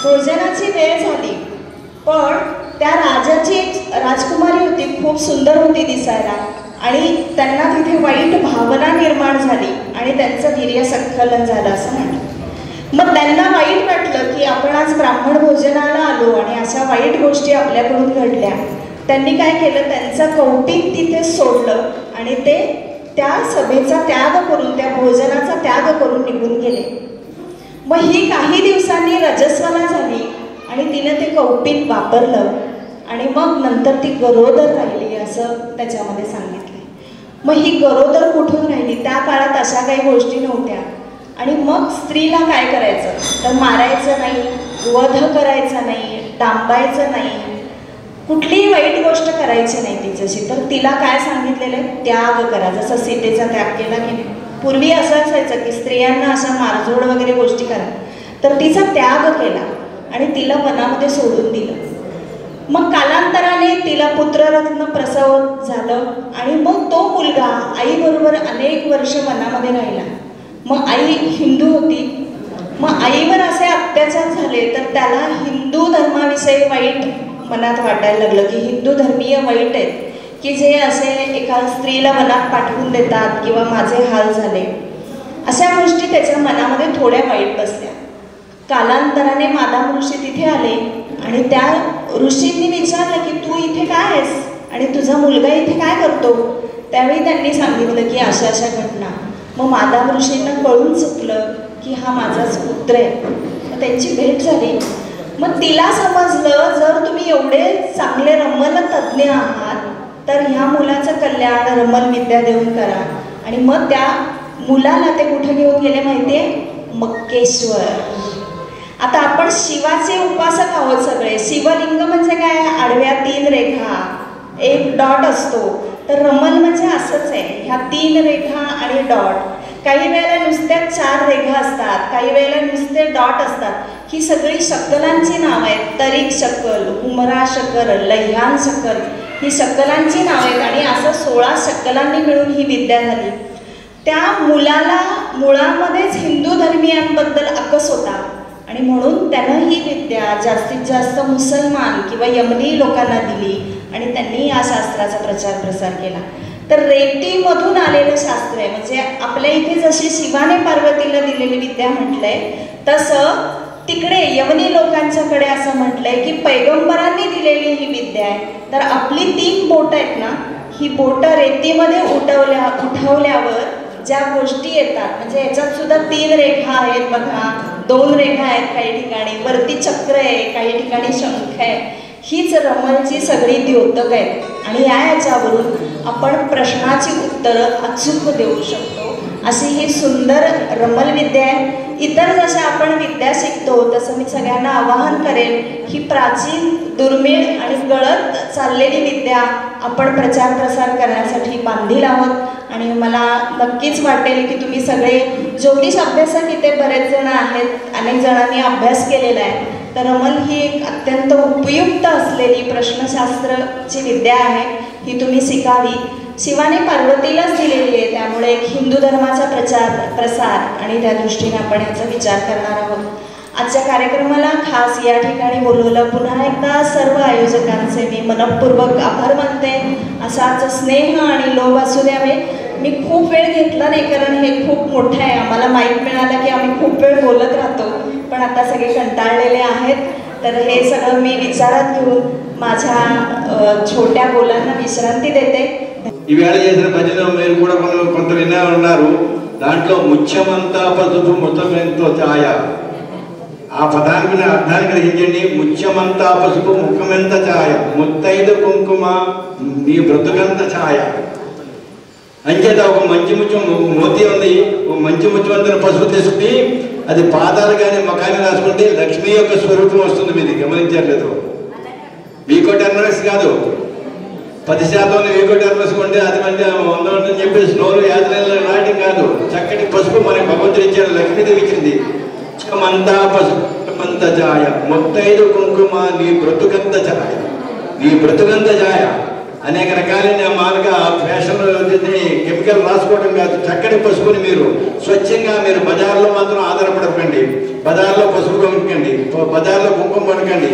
भोजनाची वेळ झाली. पण त्या राजाची एक राजकुमारी होती, खूप सुंदर होती दिसायला आणि त्यांना तिथे वाईट भावना निर्माण झाली आणि त्यांचं वीर्यस्खलन झालं असं म्हणतात. मग त्यांना वाईट वाटलं की आपण आज ब्राह्मण भोजनाला आलो आणि अशा वाईट गोष्टी आपल्याकडून घडल्या. त्यांनी काय केलं, त्यांचं कौपिक तिथे सोडलं आणि ते त्या सभेचा त्याग करून, त्या भोजनाचा त्याग करून निघून गेले. मग ही काही दिवसांनी रजस्वला झाली आणि तिनं ते कौपिक वापरलं आणि मग नंतर ती गरोदर राहिली असं त्याच्यामध्ये सांगितलं. मग ही गरोदर कुठून राहिली, त्या काळात अशा काही गोष्टी नव्हत्या. आणि मग स्त्रीला काय करायचं, तर मारायचं नाही, वध करायचा नाही, डांबायचं नाही, कुठलीही वाईट गोष्ट करायची नाही तिच्याशी. तर तिला काय सांगितलेलं आहे, त्याग करा. जसं सीतेचा त्याग केला की पूर्वी असं असायचं की स्त्रियांना असं मारझोड वगैरे गोष्टी करा, तर तिचा त्याग केला आणि तिला वनामध्ये सोडून दिलं. मग कालांतराने तिला पुत्ररत्न प्रसव झालं आणि मग तो मुलगा आईबरोबर अनेक वर्ष वनामध्ये राहिला. मग आई हिंदू होती. मग आईवर असे अत्याचार झाले तर त्याला हिंदू धर्माविषयी वाईट मनात वाटायला लागलं की हिंदू धर्मीय वाईट आहेत की जे असे एका स्त्रीला वनात पाठवून देतात किंवा माझे हाल झाले, अशा गोष्टी त्याच्या मनामध्ये थोड्या वाईट बसल्या. कालांतराने मादाम ऋषी तिथे आले आणि त्या ऋषींनी विचारलं की तू इथे काय आहेस आणि तुझा मुलगा इथे काय करतो. त्यावेळी त्यांनी सांगितलं की अशा अशा घटना. मग मादाम ऋषींना कळून चुकलं की हा माझाच पुत्र आहे. मग त्यांची भेट झाली. मग तिला समजलं जर तुम्ही एवढे चांगले रमल तज्ज्ञ आहात तर ह्या मुलाचं कल्याण रमल विद्या देऊन करा. आणि मग त्या मुलाला ते कुठे घेऊन गेले माहिती आहे, मक्केश्वर. आता आपण शिवाचे उपासक आहोत सगळे. शिवलिंग म्हणजे काय, आडव्या 3 रेखा, एक डॉट असतो. तर रमल म्हणजे असंच आहे, ह्या 3 रेखा आणि डॉट. काही वेळेला नुसत्या 4 रेखा असतात, काही वेळेला नुसते डॉट असतात. ही सगळी शक्कलांची नावं आहेत. तरीक शक्कल, उमरा शक्कल, लह्यान शक्कल, ही शक्कलांची नावं आहेत. आणि असं 16 शक्कलांनी मिळून ही विद्या झाली. त्या मुलाला मुळामध्येच हिंदू धर्मीयांबद्दल अकस होता आणि म्हणून त्यानं ही विद्या जास्तीत जास्त मुसलमान किंवा यमनी लोकांना दिली आणि त्यांनी या शास्त्राचा प्रचार प्रसार केला. तर रेतीमधून आलेलं शास्त्र आहे. म्हणजे आपल्या इथे जशी शिवाने पार्वतीला दिलेली विद्या म्हटलंय तसं तिकडे यवनी लोकांनी लोकांच्याकडे असं म्हटलंय की पैगंबरांनी दिलेली ही विद्या आहे. तर आपली 3 बोटं आहेत ना, ही बोटं रेतीमध्ये उठवल्यावर ज्या गोष्टी येतात, म्हणजे याच्यात सुद्धा 3 रेखा आहेत बघा, 2 रेखा आहेत काही ठिकाणी, वरती चक्र आहे, काही ठिकाणी शंख आहे. हीच रमलची सगळी द्योतक आहेत आणि याच्यावरून आपण प्रश्नाची उत्तरं अचूक देऊ शकतो. अशी ही सुंदर रमल विद्या आहे. इतर जशा आपण विद्या शिकतो तसं मी सगळ्यांना आवाहन करेन, ही प्राचीन, दुर्मिळ आणि गळत चाललेली विद्या आपण प्रचार प्रसार करण्यासाठी बांधील आहोत. आणि मला नक्कीच वाटेल की तुम्ही सगळे ज्योतिष अभ्यासक इथे बरेच जण आहेत, अनेक जणांनी अभ्यास केलेला आहे. तर रमल ही एक अत्यंत उपयुक्त असलेली प्रश्नशास्त्रची विद्या आहे, ही तुम्ही शिकावी. शिवाने पार्वतीलाच दिलेली आहे, त्यामुळे एक हिंदू धर्माचा प्रसार आणि त्या दृष्टीने आपण याचा विचार करणार आहोत. आजच्या कार्यक्रमाला खास या ठिकाणी बोलवलं, पुन्हा एकदा सर्व आयोजकांचे मी मनपूर्वक आभार मानते. असाच स्नेह आणि लोभ असू द्यावे. मी खूप वेळ घेतला नाही, कारण हे खूप मोठं आहे. आम्हाला माहीत मिळालं की आम्ही खूप वेळ बोलत राहतो, पण आता सगळे कंटाळलेले आहेत. तर हे सगळं मी विचारात घेऊन माझ्या छोट्या बोलांना विश्रांती देते. ఈవేళ చేసిన భజన మీరు కూడా కొంత వినే ఉన్నారు. దాంట్లో ముత్యమంతా పసుపు ముఖమెంతో ఛాయ, ఆ పదానికి అర్థాన్ని గ్రహించండి. ముత్యమంతా పసుపు ముఖమెంత ఛాయ, ముత్తైదు కుంకుమ నీ బ్రతుకంత ఛాయ. అంచేత ఒక మంచి ముత్యం మోతి ఉంది, ఒక మంచి ముత్యమంతా పసుపు తీసుకుని అది పాదాలు కానీ ముఖాన్ని రాసుకుంటే లక్ష్మీ యొక్క స్వరూపం వస్తుంది. మీది గమనించట్లేదు. వీకోటి అన్నర్స్ కాదు, 10% వీకోటి అర్పసుకుంటే అది మంచి 100 అని చెప్పేసి నోరు యాత్రలో నాటి కాదు. చక్కటి పసుపు మనకి భగవంతుడు ఇచ్చాడు, లక్ష్మీదేవి ఇచ్చింది. మంతా పసుపంత ఛాయ, ముత్తైదు కుంకుమ నీ బ్రతుకంత ఛాయ, నీ బ్రతుకంత ఛాయ. అనేక రకాలైన మామూలుగా ఫ్యాషన్లో కెమికల్ రాసుకోవడం కాదు, చక్కటి పసుపుని మీరు స్వచ్ఛంగా మీరు బజార్లో మాత్రం ఆధారపడకండి. బజార్లో పసుపు కొనుక్కండి, బజార్లో కుంకుమ కొనుక్కండి.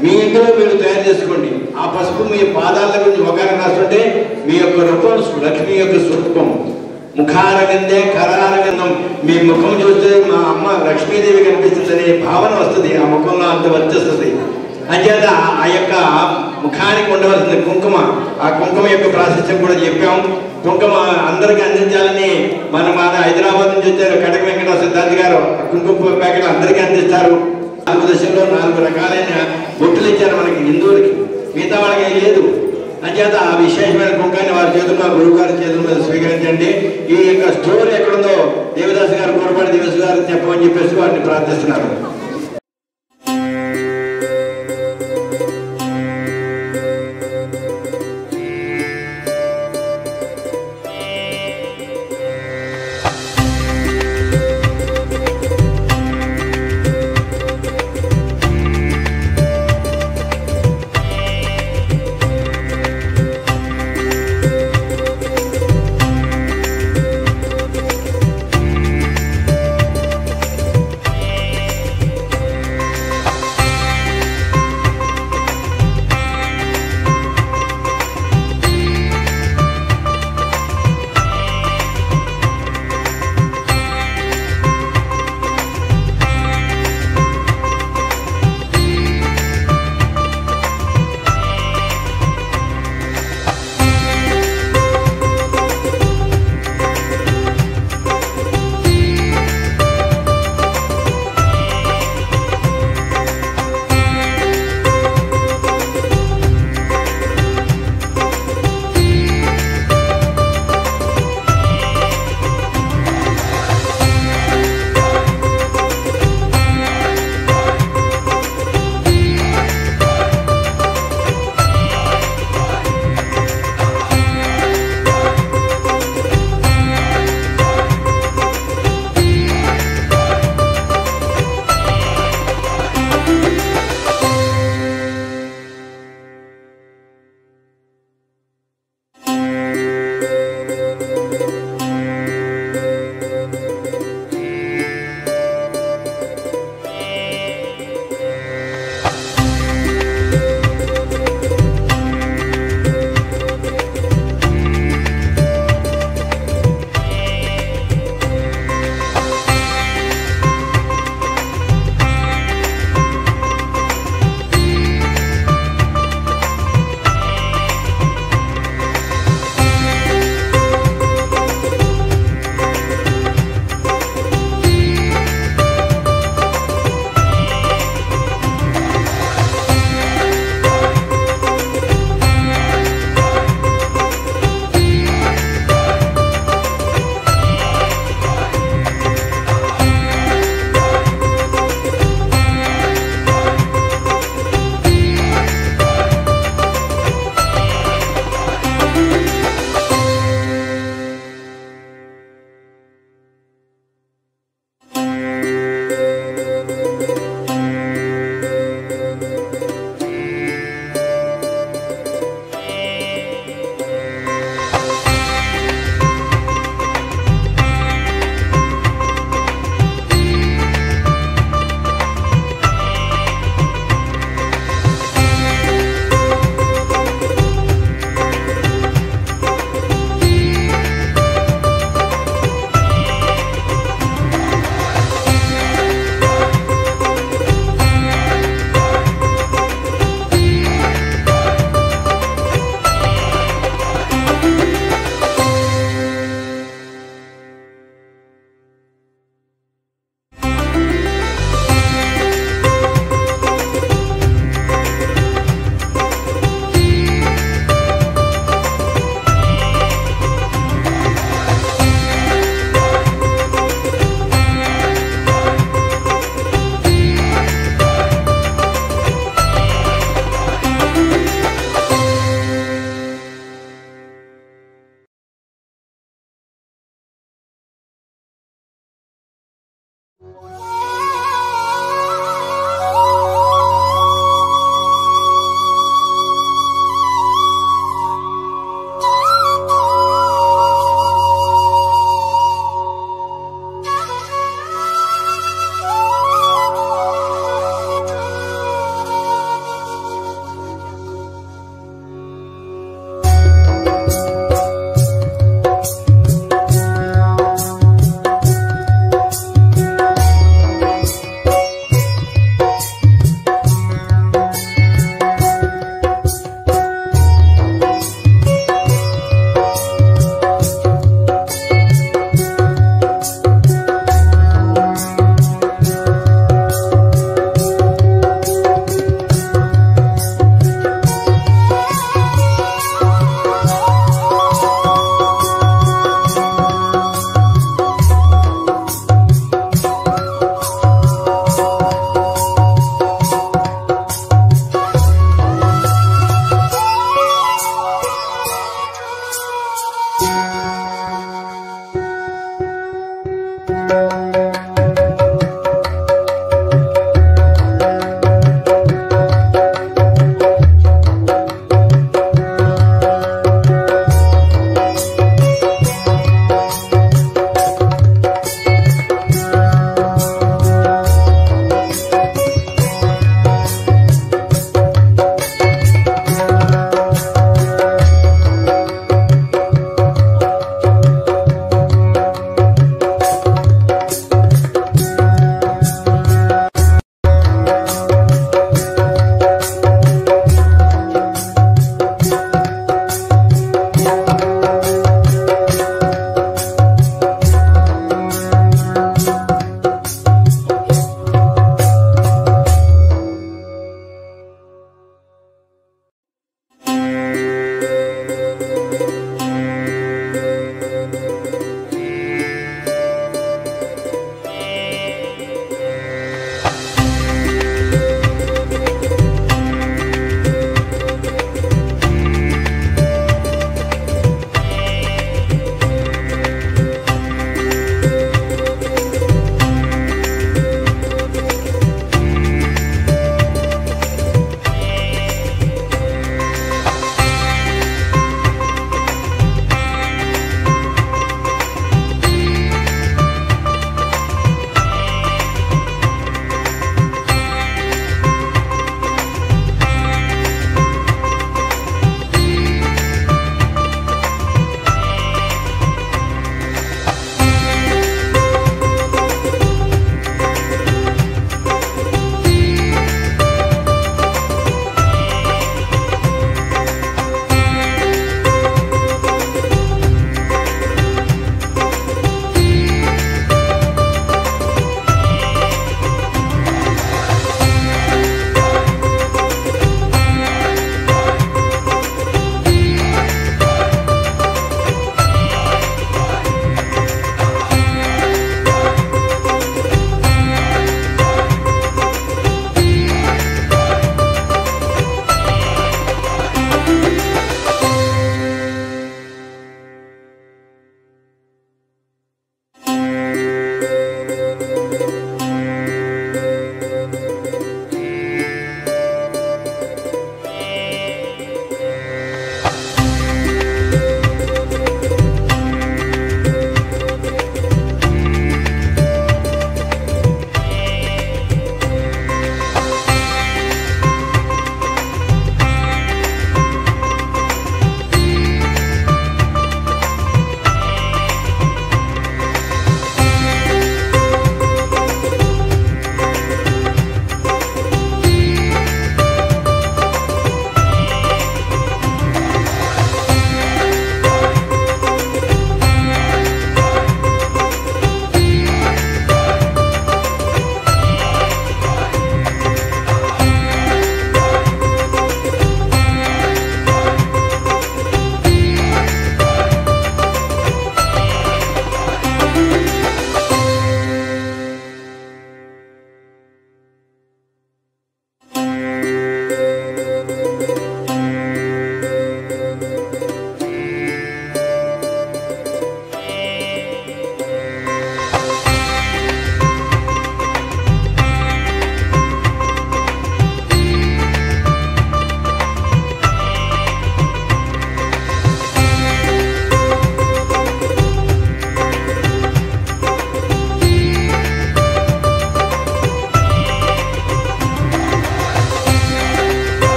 మీ ఇంట్లో మీరు తయారు చేసుకోండి. ఆ పసుపు మీ పాదాల గురించి ఒకరికి రాస్తుంటే మీ యొక్క రూపం లక్ష్మి యొక్క స్వరూపం. ముఖారవిందే కరారవిందం, మీ ముఖం చూస్తే మా అమ్మ లక్ష్మీదేవి కనిపిస్తుందనే భావన వస్తుంది, ఆ ముఖంలో అంత వచ్చేస్తుంది. అంచేత ఆ యొక్క ముఖానికి ఉండవలసిన కుంకుమ, ఆ కుంకుమ యొక్క ప్రాశస్త్యం కూడా చెప్పాం. కుంకుమ అందరికీ అందించాలని మన హైదరాబాద్ నుంచి వచ్చారు కటక వెంకట సిద్ధార్థి గారు, కుంకుమ ప్యాకెట్ అందరికీ అందిస్తారు. 4 దశల్లో 4 రకాలైన బొట్టులు ఇచ్చారు మనకి హిందువులకి, మిగతా వాళ్ళకి లేదు. అంచేత ఆ విశేషమైన కుంకాన్ని వారి చేతుల్లో, గురువు గారి చేతుల మీద స్వీకరించండి. ఈ యొక్క స్టోరీ ఎక్కడుందో దేవదాస్ గారు, కోరపాటి దేవదాస్ గారు చెప్పమని చెప్పేసి వారిని ప్రార్థిస్తున్నారు.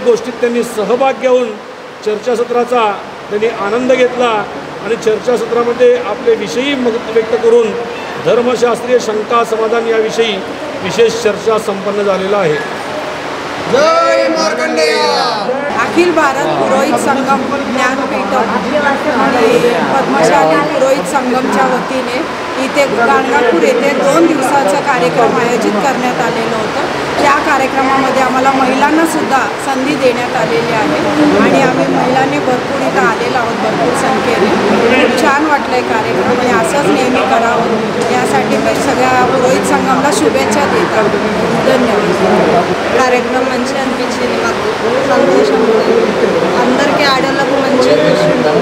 गोष्टीत त्यांनी सहभाग घेऊन चर्चासत्राचा त्यांनी आनंद घेतला आणि चर्चासत्रामध्ये आपले विषयी मत व्यक्त करून धर्मशास्त्रीय शंका समाधान याविषयी विशेष चर्चा संपन्न झालेला आहे. जय मार्कंडेय. अखिल भारत पुरोहित संगम ज्ञानपीठ आणि पद्मशाली पुरोहित संगमच्या वतीने इथे गाणगापूर येथे 2 दिवसाचा कार्यक्रम आयोजित करण्यात आलेलं होतं. त्या कार्यक्रमामध्ये आम्हाला महिलांनासुद्धा संधी देण्यात आलेली आहे आणि आम्ही महिलांनी भरपूर इथं आलेलो आहोत, भरपूर संख्येने. खूप छान वाटलं आहे कार्यक्रम आणि असंच नेहमी करावं यासाठी मी सगळ्या पुरोहित संगमला शुभेच्छा देतो. धन्यवाद. కార్యక్రమం మంచిగా అనిపించింది మాకు, సంతోషం. అందరికీ ఆడవాళ్ళకు మంచిగా కూర్చుంటాం.